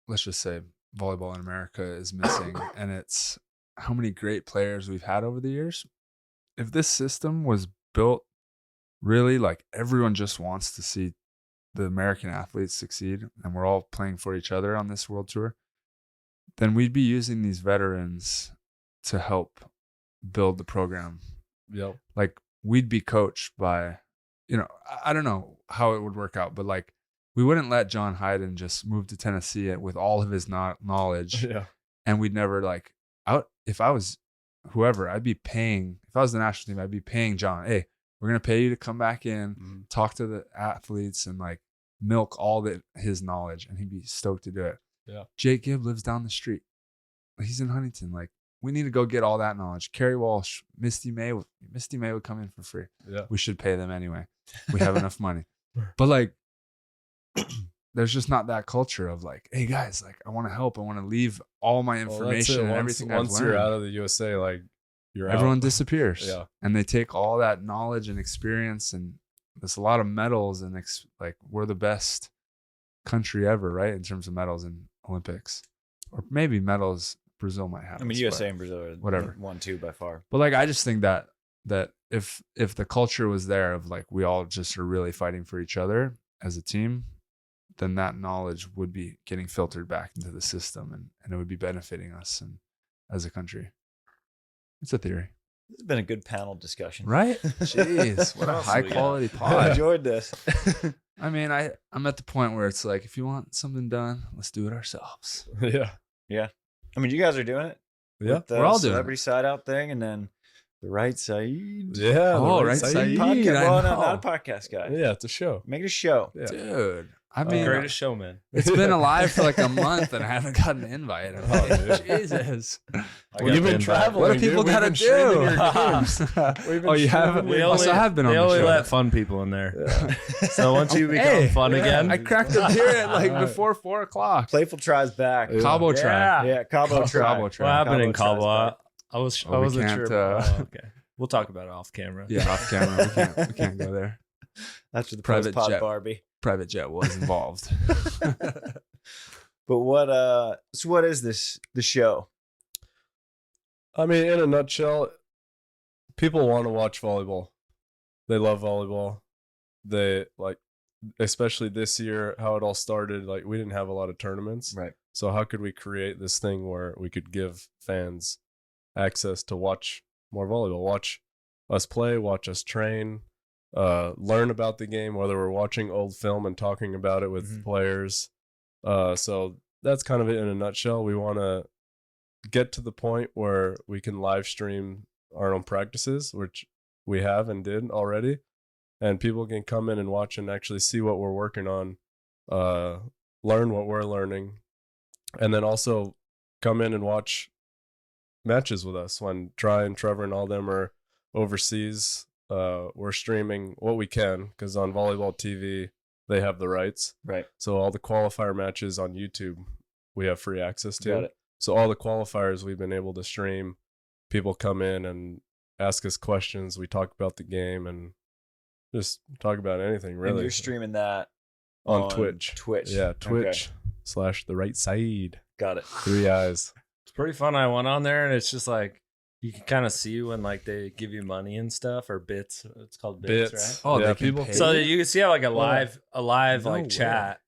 let's just say volleyball in America is missing, and it's how many great players we've had over the years. If this system was built really like everyone just wants to see the American athletes succeed and we're all playing for each other on this world tour, then we'd be using these veterans to help build the program. Yep. Like we'd be coached by, I don't know how it would work out, but like we wouldn't let John Hyden just move to Tennessee with all of his knowledge, Yeah. and we'd never like out. If I was whoever, I'd be paying. If I was the national team, I'd be paying John. Hey, we're gonna pay you to come back in, talk to the athletes, and like milk all his knowledge, and he'd be stoked to do it. Yeah. Jake Gibb lives down the street. He's in Huntington. Like we need to go get all that knowledge. Carrie Walsh, Misty May would come in for free. Yeah. We should pay them anyway. We have enough money. But like, there's just not that culture of like, hey guys, like I want to help. I want to leave all my information and everything Once I've you're learned. out of the USA, like you're Everyone out. disappears. Yeah. And they take all that knowledge and experience, and there's a lot of medals, and like we're the best country ever, right? In terms of medals in Olympics, or maybe medals Brazil might have. I mean, us, USA but- and Brazil are whatever. 1-2 by far. But like, I just think that if the culture was there of like we all just are really fighting for each other as a team, then that knowledge would be getting filtered back into the system, and it would be benefiting us and as a country. It's a theory, This has been a good panel discussion. right? Jeez, what a else high we got? quality I pod. enjoyed this. I mean, I'm at the point where it's like, if you want something done, let's do it ourselves. Yeah. I mean, you guys are doing it. Yeah. With the We're all doing celebrity side out thing, and then the right side. Yeah. Oh, the right side. side. Podcast. I Well, know. not a podcast guy. Yeah, it's a show. Make it a show. Yeah. Dude, I mean, Greatest Showman. it's been alive for like a month and I haven't gotten an invite. I'm like, Jesus. You've been traveling. What do people dude. got to We've been streaming your do? games. Oh, you haven't? They I still have been on They the only show. let fun people in there. So once you become fun again, I cracked a beer at like before 4 o'clock. Playful Try's back. Yeah. Cabo Yeah. try. Yeah, Cabo Try. Cabo what try. happened in Cabo Cabo? Try's I Oh, we wasn't can't, sure. Okay, we'll talk about it off camera. Yeah, off camera. We can't go there. After the Private post-pod jet. Barbie. Private jet was involved. But what is this, the show? I mean, in a nutshell, people want to watch volleyball. They love volleyball. They like, especially this year, how it all started. Like, we didn't have a lot of tournaments. Right. So how could we create this thing where we could give fans access to watch more volleyball, watch us play, watch us train, learn about the game, whether we're watching old film and talking about it with players. So that's kind of it in a nutshell. We want to get to the point where we can live stream our own practices, which we have and did already, and people can come in and watch and actually see what we're working on, learn what we're learning, and then also come in and watch matches with us when Try and Trevor and all them are overseas. We're streaming what we can because on Volleyball TV they have the rights. Right. So all the qualifier matches on YouTube we have free access to. Got it. So all the qualifiers we've been able to stream. People come in and ask us questions. We talk about the game and just talk about anything really. And you're streaming that on Twitch. Twitch. Yeah, Okay. Twitch/the right side. Got it. 3 eyes. It's pretty fun. I went on there and it's just like you can kind of see when like they give you money and stuff or bits. It's called bits, right? Oh, yeah, they can people. pay. So you can see how like a live No like way. chat,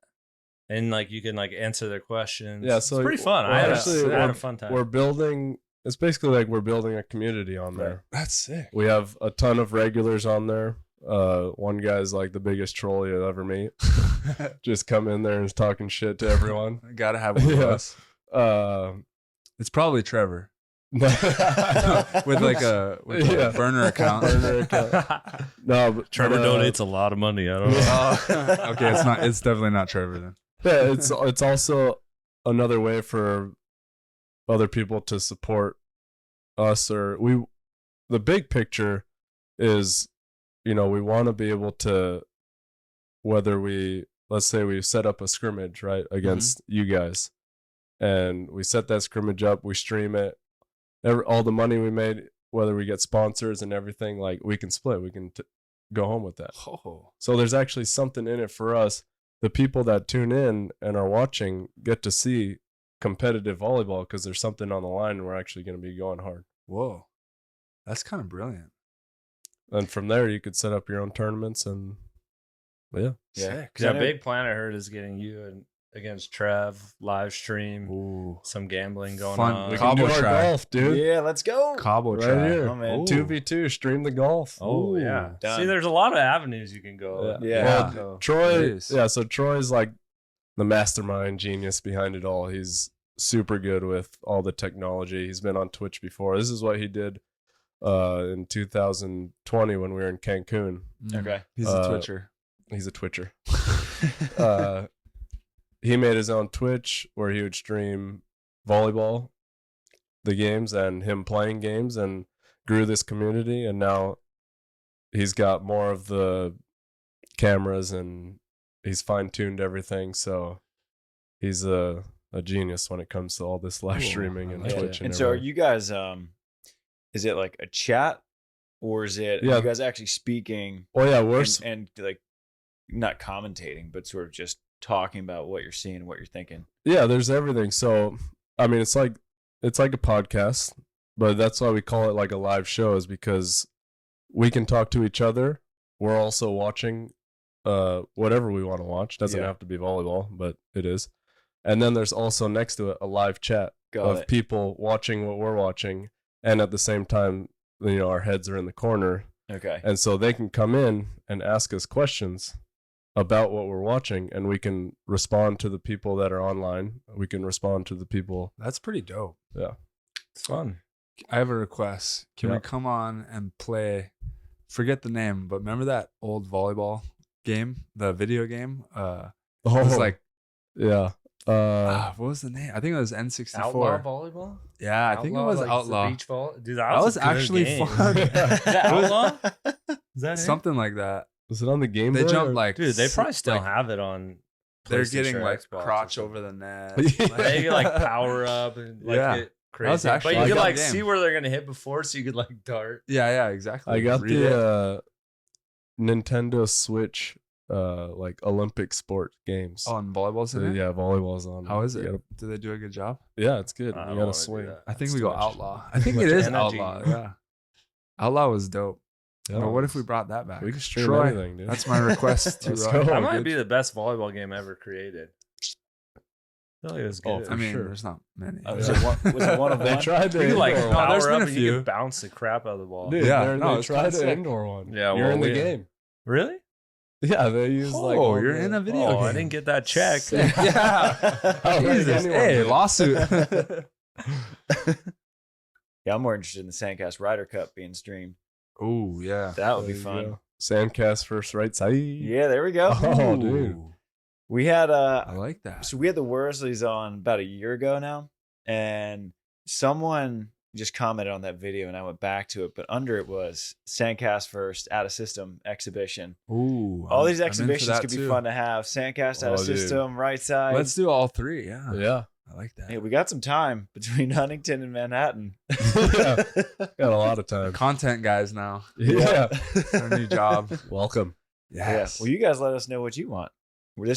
and like you can like answer their questions. Yeah, so it's pretty fun. well, I actually, had a fun time. We're building. It's basically like we're building a community on there. That's sick. We have a ton of regulars on there. One guy's like the biggest troll you'll ever meet. Just come in there and is talking shit to everyone. Gotta have one of Yeah. us. It's probably Trevor No. with like a Yeah. burner account. Burner account. No, but Trevor donates a lot of money. I don't know. Oh, okay, it's not. It's definitely not Trevor then. Yeah, it's also another way for other people to support us or we. The big picture is, we want to be able to, whether let's say we set up a scrimmage right against you guys, and we set that scrimmage up, we stream it, all the money we made, whether we get sponsors and everything, like we can split, we can go home with that. Oh, So there's actually something in it for us. The people that tune in and are watching get to see competitive volleyball because there's something on the line and we're actually going to be going hard. whoa, that's kind of brilliant. And from there, you could set up your own tournaments and, yeah. Yeah. Because a big plan I heard is getting you against Trev live stream. Ooh, Some gambling going Fun. on. We can Cabo do our try. golf, dude. Yeah, let's go. Cabo Right try. here. Oh, man. Ooh. 2v2, stream the golf. Oh Ooh, yeah. done. See, there's a lot of avenues you can go. Yeah. Well, So- Troy, It is. yeah, so Troy's like the mastermind genius behind it all. He's super good with all the technology. He's been on Twitch before. This is what he did in 2020 when we were in Cancun. Okay. He's a Twitcher. He's a Twitcher. He made his own Twitch where he would stream volleyball, the games, and him playing games, and grew this community. And now he's got more of the cameras and he's fine-tuned everything. So he's a genius when it comes to all this live Cool. streaming I and like Twitch. it. And so are everything. you guys is it like a chat or is it Yeah. you guys actually speaking Well, yeah, we're and like not commentating but sort of just talking about what you're seeing, what you're thinking? yeah, there's everything. So I mean, it's like a podcast, but that's why we call it like a live show, is because we can talk to each other. We're also watching whatever we want to watch. Doesn't Yeah. have to be volleyball, but it is. And then there's also next to it a live chat Got of it. people watching what we're watching, and at the same time, our heads are in the corner, Okay. and so they can come in and ask us questions about what we're watching, and we can respond to the people that are online. We can respond to the people. That's pretty dope. Yeah. It's fun. I have a request. Can Yeah. we come on and play? Forget the name, but remember that old volleyball game, the video game? Oh, It was like, yeah. what was the name? I think it was N64. Outlaw volleyball. Yeah, I think it was like Outlaw. The beach ball. Dude, That was a good actually game. fun. Outlaw? Is that it? Something like that. Was it on the Game They Boy? jumped or- like, Dude, they probably still like, have it on. they're PlayStation getting or like Xbox or crotch something. over the net. Yeah. Like- They could like power up and like Yeah. get crazy. was actually but a you could good like game. see where they're gonna hit before, so you could like dart. yeah, exactly. I got Read it. the Nintendo Switch like Olympic sport games. Oh, and volleyball's in it? Yeah, volleyball's on. How is You it? gotta- Do they do a good job? yeah, it's good. I You don't gotta wanna do swing. that. I think That's we too go much- Outlaw. I think much it is energy. Outlaw. Yeah. Outlaw was dope. Yeah. But what if we brought that back? We can stream Troy, anything, dude. that's my request to Let's Roy. go. That Oh, might good. be the best volleyball game ever created. I feel like it was Oh, good. for I mean, sure. there's not many. Was it one of They one? tried to you could like indoor No, one. there's power been up a and you few. could bounce the crap out of the ball. Dude, Yeah, they no, it's tried kinda an sick. indoor one. Yeah, you're well, in the we- game. Really? Yeah, they use like. Oh, all you're the- in a video Oh, game. I didn't get that check. Yeah. I don't think Jesus. anyone Hey, did. lawsuit. Yeah, I'm more interested in the SANDCAST Ryder Cup being streamed. Oh, yeah. That would There be you fun. go. Sandcast first right side. Yeah, there we go. Oh, dude. Ooh, We had I like that. so we had the Worsleys on about a year ago now, and someone just commented on that video, and I went back to it, but under it was SANDCAST first out of system exhibition. Ooh, All these I'm into exhibitions that could be too. fun to have. SANDCAST out Oh, of dude. system, right side. Let's do all three. Yeah. Yeah. I like that. Hey, we got some time between Huntington and Manhattan. Yeah. Got a lot of time. Content guys now. Yeah. Our new job. Welcome. Yes. Yeah. Well, you guys let us know what you want. We're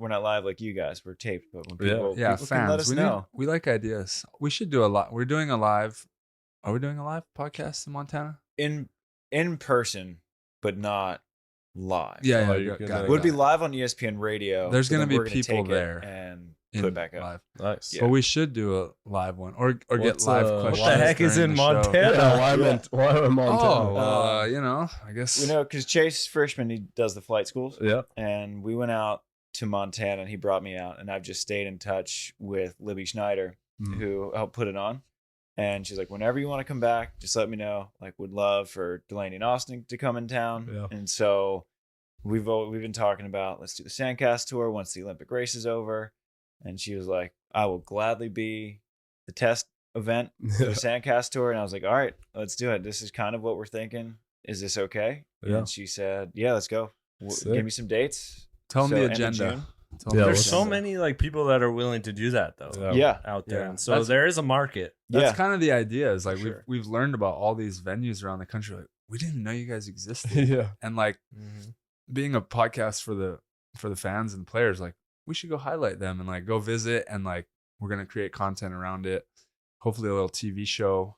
not live like you guys. We're taped, but when people, yeah, people can let us fans. know. We like ideas. We should do a lot. We're doing a live. Are we doing a live podcast in Montana? In person, but not live. Yeah, Oh, yeah. you're got gonna- it, It would be got it. live on ESPN Radio. There's but gonna then be we're gonna people take it there and in put it back up. live. Nice. Yeah. But we should do a live one or get What's, live what the questions. What the heck is during in the show. Montana? Yeah, why am I in Montana? Oh, well, you know, I guess. You know, because Chase Frischman, he does the flight schools, Yeah. and we went out to Montana, and he brought me out, and I've just stayed in touch with Libby Schneider, Mm. who helped put it on. And she's like, whenever you want to come back, just let me know. Like, would love for Delaney and Austin to come in town. Yeah. And so we've been talking about, let's do the SANDCAST tour once the Olympic race is over. And she was like, I will gladly be the test event for the SANDCAST tour. And I was like, all right, let's do it. This is kind of what we're thinking. Is this okay? Yeah. And she said, yeah, let's go. Sick. Give me some dates. Tell them So, the end of agenda. June. Tell 'em Yeah, the There's what's so agenda. many like people that are willing to do that though. Yeah. Out there. Yeah. And so That's- there is a market. That's Yeah. kind of the idea. Is like Sure. we've learned about all these venues around the country. Like we didn't even know you guys existed. Yeah. And like being a podcast for the fans and the players, like we should go highlight them and like go visit and like we're gonna create content around it. Hopefully a little TV show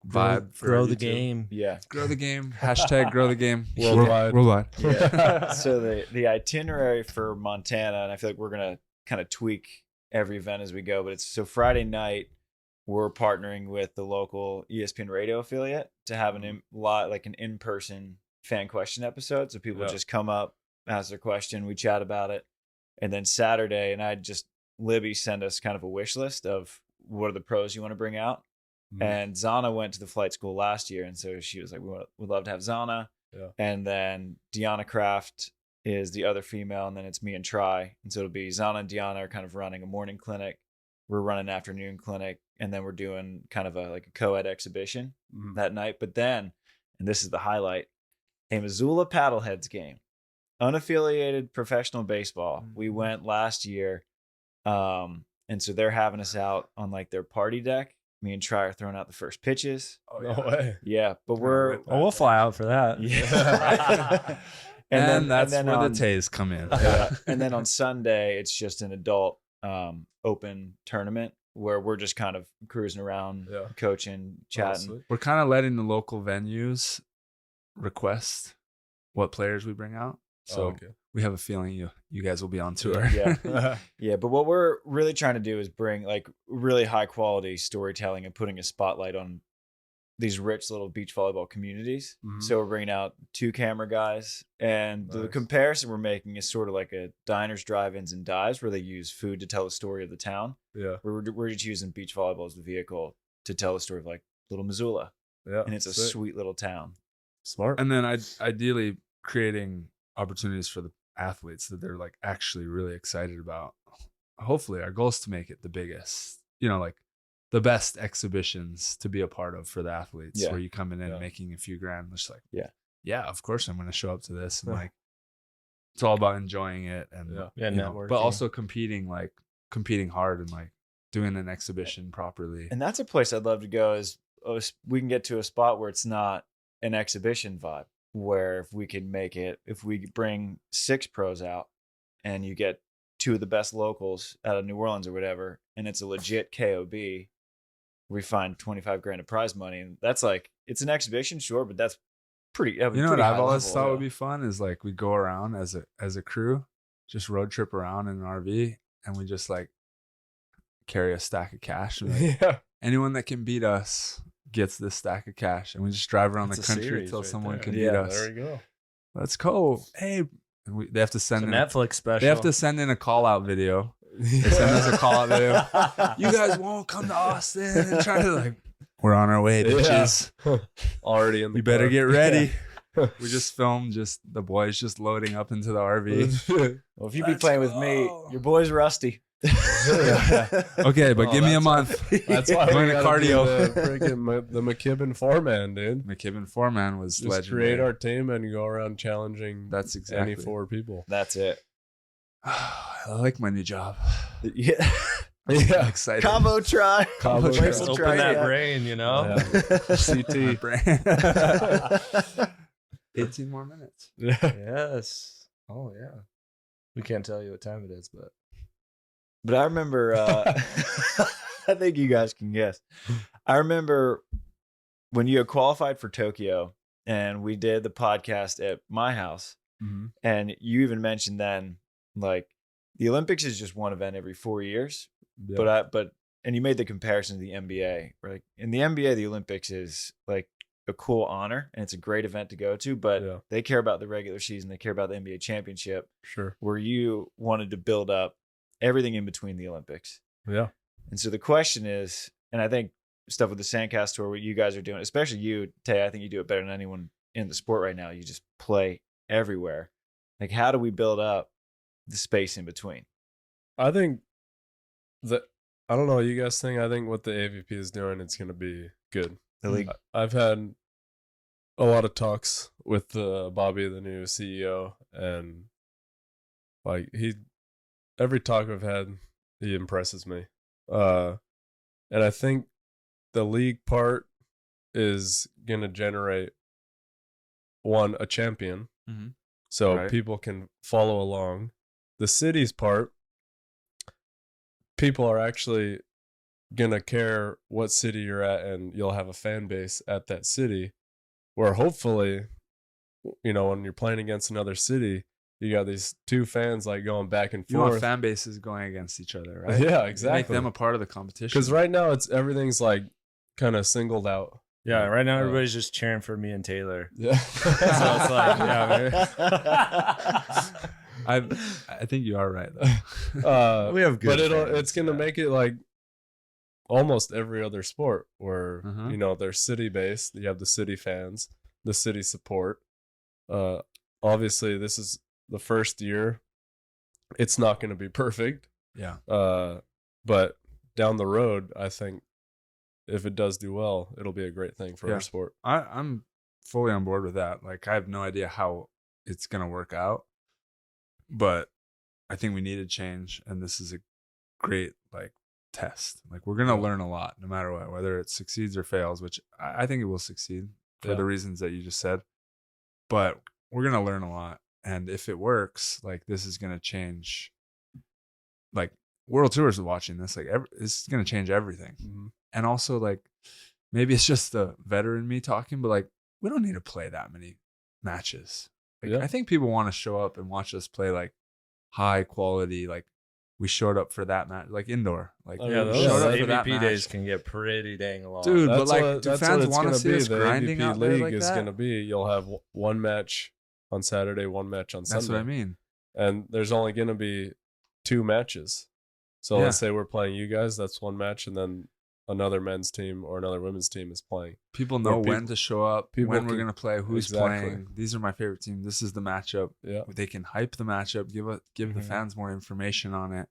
vibe for Grow the YouTube. game. Yeah. Grow the game. Hashtag grow the game. Worldwide. Worldwide. Yeah. So the itinerary for Montana, and I feel like we're gonna kind of tweak every event as we go, but it's so Friday night we're partnering with the local ESPN radio affiliate to have an in-person fan question episode. So people Yeah. just come up, ask their question, we chat about it. And then Saturday, and Libby sent us kind of a wish list of what are the pros you want to bring out. Mm. And Zana went to the flight school last year, and so she was like, we'd love to have Zana. Yeah. And then Deanna Kraft is the other female, and then it's me and Try. And so it'll be Zana and Deanna are kind of running a morning clinic. We're running an afternoon clinic, and then we're doing kind of a co-ed exhibition Mhm. that night. But then, and this is the highlight, a Missoula Paddleheads game, unaffiliated professional baseball. We went last year, and so they're having us out on like their party deck. Me and Try are throwing out the first pitches. Oh, No way. Yeah, but Gonna we're rip Oh, we'll fly out for that. yeah. And that's where on, the Tays come in. yeah, and then on Sunday it's just an adult open tournament where we're just kind of cruising around, Yeah. coaching, chatting. Honestly. We're kind of letting the local venues request what players we bring out. So Oh, okay. we have a feeling you guys will be on tour. Yeah. Yeah, but what we're really trying to do is bring like really high quality storytelling and putting a spotlight on these rich little beach volleyball communities. Mhm. So we're bringing out 2 camera guys, and the Nice. comparison we're making is sort of like a diners, drive-ins, and dives where they use food to tell the story of the town. Yeah. We're just using beach volleyball as the vehicle to tell the story of like little Missoula, Yeah. and it's a Sick. sweet little town. Smart. And then ideally creating opportunities for the athletes that they're like actually really excited about. Hopefully our goal is to make it the biggest, like the best exhibitions to be a part of for the athletes, where you come in making a few grand, just like, of course I'm going to show up to this. And like, it's all about enjoying it and networking. But also competing hard and like doing an exhibition properly. And that's a place I'd love to go, is we can get to a spot where it's not an exhibition vibe, where if we can make it, if we bring 6 pros out and you get 2 of the best locals out of New Orleans or whatever, and it's a legit KOB, we find 25 grand of prize money. And that's like, it's an exhibition, sure, but that's pretty, what I've always thought would be fun is like, we go around as a crew, just road trip around in an RV, and we just like carry a stack of cash. And like, anyone that can beat us gets this stack of cash, and we just drive around the country until someone can beat us. There we go. Let's go. Hey, and they have to send it's in a Netflix special. They have to send in a call out video. They send us a call out video. You guys won't come to Austin and try to like. We're on our way, bitches. Already in the You better get ready. We just filmed the boys just loading up into the RV. Well, if you be playing with me, your boy's rusty. Okay, but give me a month. That's why Going we to gotta cardio. do the McKibben 4-man, dude. McKibben 4-man was Just legendary. create our team and go around challenging That's exactly. any 4 people. That's it. I like my new job. Yeah. I'm excited. Combo try. Combo try. Wait till Open try that it. brain, CT. CT. 18 more minutes. Yes. Oh yeah. We can't tell you what time it is, but I remember, I think you guys can guess. I remember when you had qualified for Tokyo and we did the podcast at my house, and you even mentioned then, like, the Olympics is just one event every 4 years. Yeah. And you made the comparison to the NBA, where like in the NBA, the Olympics is like a cool honor and it's a great event to go to, but they care about the regular season. They care about the NBA championship. Sure. Where you wanted to build up everything in between the Olympics. Yeah. And so the question is, and I think stuff with the SANDCAST tour, what you guys are doing, especially you, Tay, I think you do it better than anyone in the sport right now. You just play everywhere. Like, how do we build up the space in between? I think that, I don't know what you guys think. I think what the AVP is doing, it's going to be good. The league. I've had a lot of talks with Bobby, the new CEO, and like every talk I've had, he impresses me. And I think the league part is going to generate a champion. So people can follow along. The cities part, people are actually going to care what city you're at, and you'll have a fan base at that city, where hopefully, when you're playing against another city, you got these 2 fans like going back and You forth. want fan bases going against each other, right? Yeah, exactly. Make them a part of the competition. Because right now everything's like kind of singled out. yeah, right now everybody's just cheering for me and Taylor. Yeah. So it's like, I think you are right though. we have good. But fans, it's gonna make it like almost every other sport where Uh-huh. they're city based. You have the city fans, the city support. Obviously, this is the first year. It's not going to be perfect. Yeah. But down the road, I think if it does do well, it'll be a great thing for our sport. I'm fully on board with that. Like, I have no idea how it's gonna work out, but I think we need a change, and this is a great like test. Like, we're gonna learn a lot no matter what, whether it succeeds or fails, which I think it will succeed for the reasons that you just said. But we're gonna learn a lot, and if it works, like, this is gonna change. Like, World Tours watching this, like, this is gonna change everything. And also, like, maybe it's just the veteran me talking, but like, we don't need to play that many matches. Like, I think people want to show up and watch us play like high quality. Like, we showed up for that match, like indoor. Like, those showed up for that AVP days match. can get pretty dang long. Dude. But, like, do that's fans what it's wanna gonna see be. us The grinding AVP out there league like is that? going to be, you'll have one match on Saturday, one match on Sunday. That's what I mean. And there's only going to be 2 matches. So let's say we're playing you guys, that's one match, and then another men's team or another women's team is playing. People know Where when to show up, people when we're can- going to play, who's Exactly. playing. These are my favorite team. This is the matchup. Yeah. They can hype the matchup, give the Mhm. fans more information on it.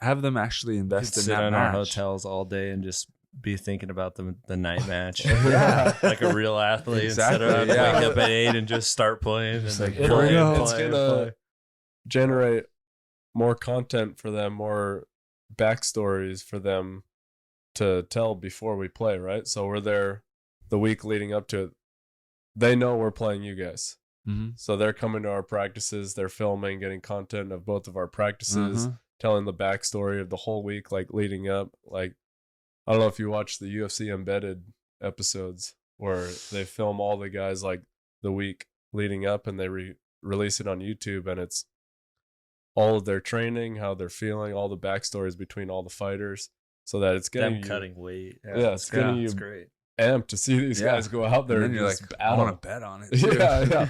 Have them actually Could invest in sit that in our match. hotels all day and just be thinking about the night match. Yeah. Like a real athlete Exactly, instead of yeah. wake up at 8 and just start playing. Just And like, then It'll- play and it's play and gonna play. generate more content for them, more backstories for them to tell before we play, right? So we're there the week leading up to it. They know we're playing you guys. Mhm. So they're coming to our practices, they're filming, getting content of both of our practices, Mhm. telling the backstory of the whole week, like leading up. Like, I don't know if you watch the UFC Embedded episodes where they film all the guys like the week leading up and they release it on YouTube, and it's all of their training, how they're feeling, all the backstories between all the fighters, so that it's getting Them you cutting weight. Yeah, it's getting you- It's great. amped to see these Yeah. guys go out there And then you're just like, I battle. want to bet on it. Too. Yeah, yeah.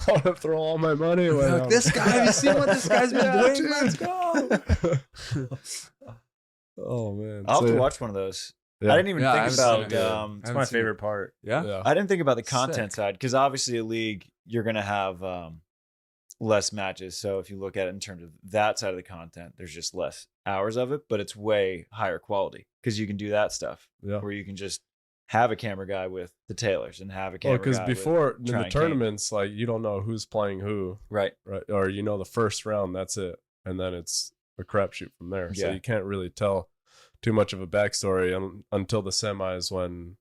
I want to throw all my money away. Like, on this it. guy, have you seen what this guy's been Yeah, doing? dude. Let's go. Oh man, I'll have So, to watch one of those. yeah. I didn't even Yeah, I think haven't seen about. it yet. It's haven't my seen it. favorite part. Yeah. Yeah. I didn't think about the content Sick. side because obviously a league you're gonna have less matches. So if you look at it in terms of that side of the content, there's just less hours of it, but it's way higher quality because you can do that stuff Yeah. where you can just have a camera guy with the Taylors and have a Well, camera because guy before in Try the and Kane. tournaments, like you don't know who's playing who, right. right? Or you know the first round, that's it, and then it's a crapshoot from there. So Yeah. you can't really tell too much of a backstory until the semis when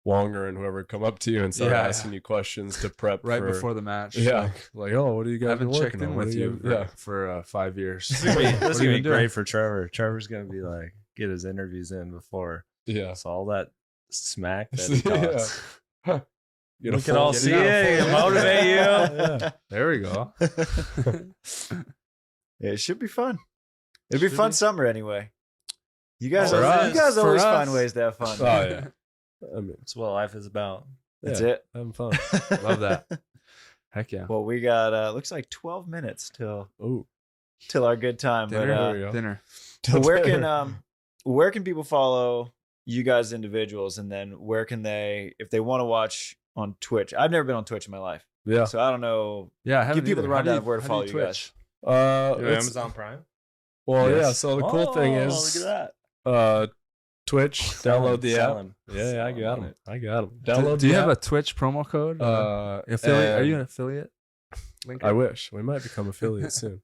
Wonger and whoever come up to you and start Yeah. asking you questions to prep Right for, before the match. Yeah, like oh, what are you I guys haven't been checked working in on? What with are you Yeah, for 5 years. This is gonna be, What are you great doing? for Trevor. Trevor's gonna be like get his interviews in before. yeah. So all that smack that he talks. Yeah. Get a We can full- all get see a it. full- It motivate you. Yeah. There we go. Yeah, it should be fun. It'll be Should fun be. summer anyway. You guys, For always, you us. guys always For find us. ways to have fun. Oh yeah. I mean, That's what life is about. That's yeah, it. having fun. Love that. Heck yeah. Well, we got looks like 12 minutes till Oh, our good time. Dinner. But there we go. Dinner. but where can people follow you guys individuals, and then where can they, if they want to watch on Twitch? I've never been on Twitch in my life, Yeah. so I don't know. Yeah, I haven't Give people either. the How do rundown you- of where to how do follow you you guys. It's- Amazon Prime. Well, Yes. yeah. So the cool thing Oh, is, look at Twitch. Download the Sell app. him. Yeah, I Sell got him. him. I got him. Do, Download. do you the have app. a Twitch promo code? affiliate? Are you an affiliate? I wish we might become affiliates soon.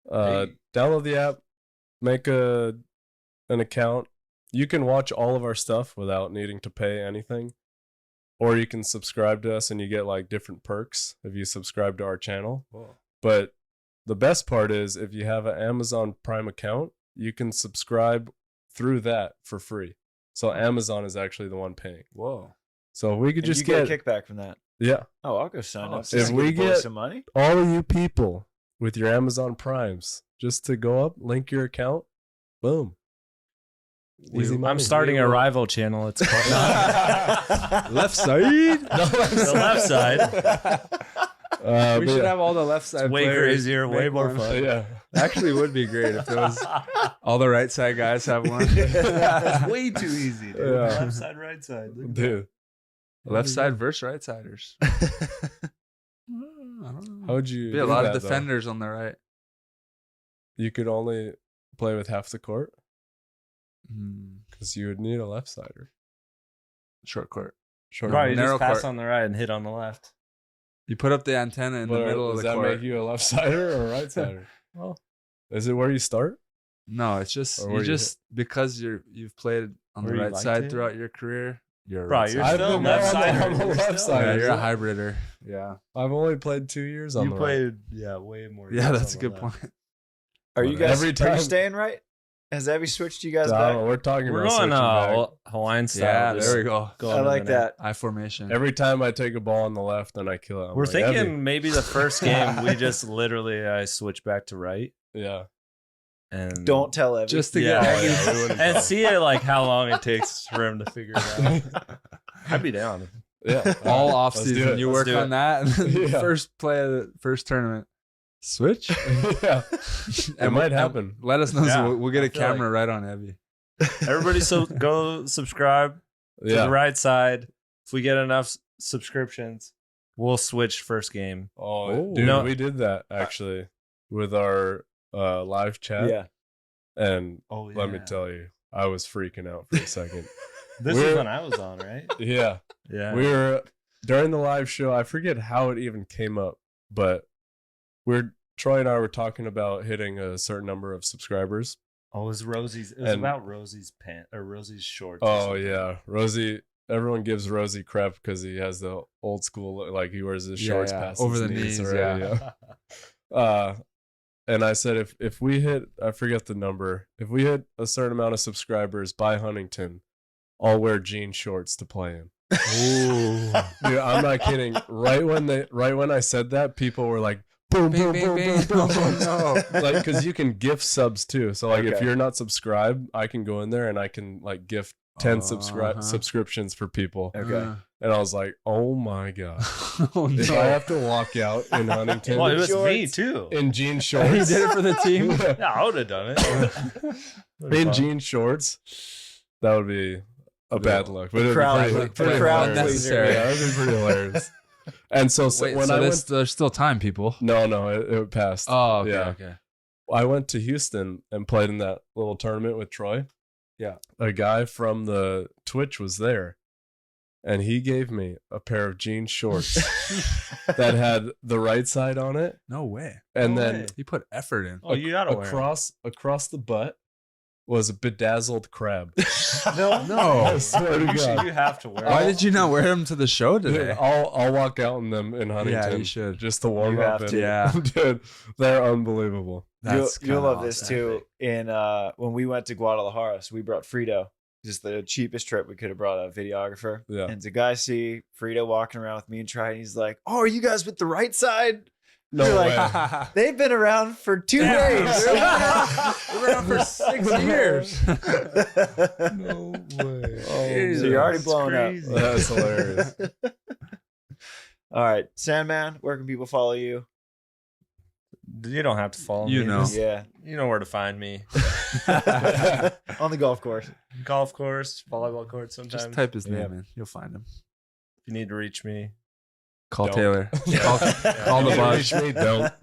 Hey. Download the app. Make an account. You can watch all of our stuff without needing to pay anything, or you can subscribe to us and you get like different perks if you subscribe to our channel. Whoa. But the best part is if you have an Amazon Prime account, you can subscribe through that for free. So Amazon is actually the one paying. Whoa. So we could And just you get get a kickback from that. yeah, Oh, I'll go sign Oh, up. if Just to we give the boys get- some money. all of you people with your Amazon Primes, just to go up, link your account, boom. Easy money. I'm starting a rival channel. It's called Left side. the left side. We should have all the left side. Way players crazier, way make more one. fun. Yeah. Actually, it would be great if it was all the right side guys have one. It's way too easy, dude. Yeah. Left side, right side. Look at Dude, Left side versus right siders. I don't know. how would you Be a do lot that, of though? defenders on the right. You could only play with half the court Hmm. because you would need a left sider. Short court. Short Bro, you Narrow just pass court. on the right and hit on the left. You put up the antenna in the middle of does the that court. make you a left sider or a right sider? Well, is it where you start? No, it's just Or you where you just because you've played on the Where you right like side to? throughout your career. You're a Bro, right you're sider. still been left there. sider. I'm a You're left still- sider. Yeah, you're a so- hybrider. Yeah. I've only played 2 years on You the played, way more. Yeah, years that's a on the good left. point. Are you guys Every Are you time- staying right? Has Evie switched you guys right. back? We're talking We're about going switching back. Hawaiian style. Yeah, just there we go. going I to like the net. that. I formation. Every time I take a ball on the left and I kill it, I'm We're like, thinking "Evie." maybe the first game we just literally I switch back to right Yeah. and Don't tell Evie. Just to Yeah. get Oh, Evie. yeah, we wouldn't and tell. see it like how long it takes for him to figure it out. I'd be down. Yeah. all right, off let's do season. it. You Let's work do on it. that, and then Yeah. first play of the first tournament, switch. Yeah. It might happen. Let us know. Yeah, so we'll get I a feel camera right on Evie. Everybody, go subscribe to the right side. If we get enough subscriptions, we'll switch first game. Oh, dude, we did that actually with our live chat. Yeah. And let me tell you, I was freaking out for a second. This is when I was on, right? Yeah. Yeah. We were during the live show. I forget how it even came up, but Troy and I were talking about hitting a certain number of subscribers. Oh, it was Rosie's. It was about Rosie's pant or Rosie's shorts. Oh yeah, Rosie. Everyone gives Rosie crap because he has the old school, like he wears his shorts past over his the knees. already, and I said if we hit, I forget the number, if we hit a certain amount of subscribers by Huntington, I'll wear jean shorts to play in. Ooh. Dude, I'm not kidding. Right when I said that, people were like, boom, boom, boom, boom, boom, boom. No. Like, because you can gift subs too. So like, if you're not subscribed, I can go in there and I can like gift 10 subscriptions for people. Okay. And I was like, oh my God. If I have to walk out in Huntington. Well, it was me too. In jean shorts. You did it for the team? Yeah, I would have done it. In jean shorts. That would be a bad look. But the crowd unnecessary. Yeah, that would be pretty hilarious. And so when I went, there's still time, people. No, it passed. Oh, okay, yeah. okay. I went to Houston and played in that little tournament with Troy. Yeah. A guy from the Twitch was there, and he gave me a pair of jean shorts that had the right side on it. No way. And then he put effort in. Oh, you gotta wear across the butt was a bedazzled crab. No. I swear to God. You have to wear. Why did you not wear them to the show today? Dude, I'll walk out in them in Huntington. Yeah, you should. Just to warm up. have to. Yeah. Dude, they're unbelievable. You'll love this too. In when we went to Guadalajara, so we brought Frito. Just the cheapest trip we could have brought a videographer. Yeah. And the guy see Frito walking around with me and Troy, and he's like, "Oh, are you guys with the right side?" No You're way. like, they've been around for 2 days. They're around for 6 years. No way. So you're already blowing up. That's hilarious. All right, Sandman, where can people follow you? You don't have to follow me. You know. Yeah. You know where to find me. On the golf course. Golf course, volleyball court sometimes. Just type his name Yeah. in. You'll find him. If you need to reach me. Call Don't. Taylor. Yeah. Call the You bus. reach me, don't.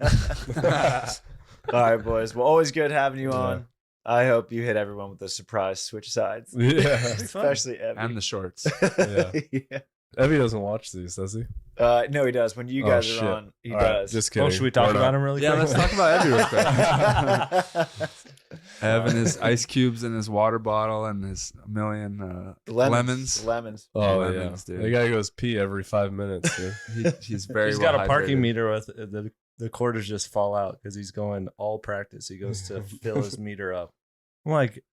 All right, boys. Well, always good having you on. I hope you hit everyone with the surprise switch sides. Yeah. Especially Evie. And the shorts. Yeah. Yeah. Evie doesn't watch these, does he? No, he does. When you guys shit. are on, he All right, does. just kidding. Oh, should we talk We're about not. him really Yeah, quick? let's talk about Eddie real quick. Ev and his ice cubes and his water bottle and his million lemons. Lemons. Oh, Lemons, yeah. dude. The guy goes pee every 5 minutes, dude. He's very He's well got a parking hydrated. meter with the quarters just fall out because he's going all practice. He goes to fill his meter up. I'm like,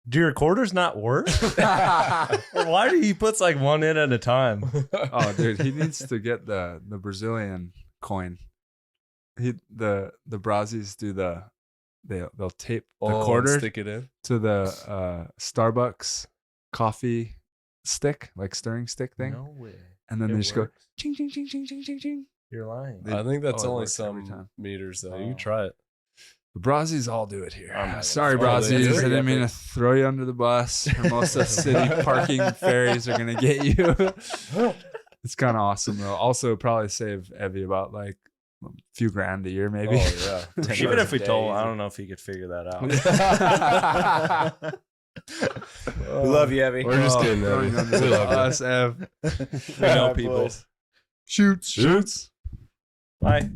do your quarters not work? Or why do he puts like one in at a time? Oh, dude, he needs to get the Brazilian coin. The Brazzies do they'll tape the quarter stick it in. to the Starbucks coffee stick, like stirring stick thing, No way. and then It they just works. go ching ching ching ching ching ching ching. You're lying. They- I think that's it only works every some time. meters, though. You Oh. can try it. The Brazzies all do it here. I'm not gonna Sorry, follow Brazzies. they do I it. didn't mean to throw you under the bus. Most of city parking ferries are gonna get you. It's kind of awesome though. Also, probably save Evie about like a few grand a year, maybe. Oh, yeah. Even if we told, I Days. don't know if he could figure that out. We love you, Evie. We're just kidding, throwing Evie. you under We the love you. bus, Ev. We know All right, people. boys. Shoots. Bye.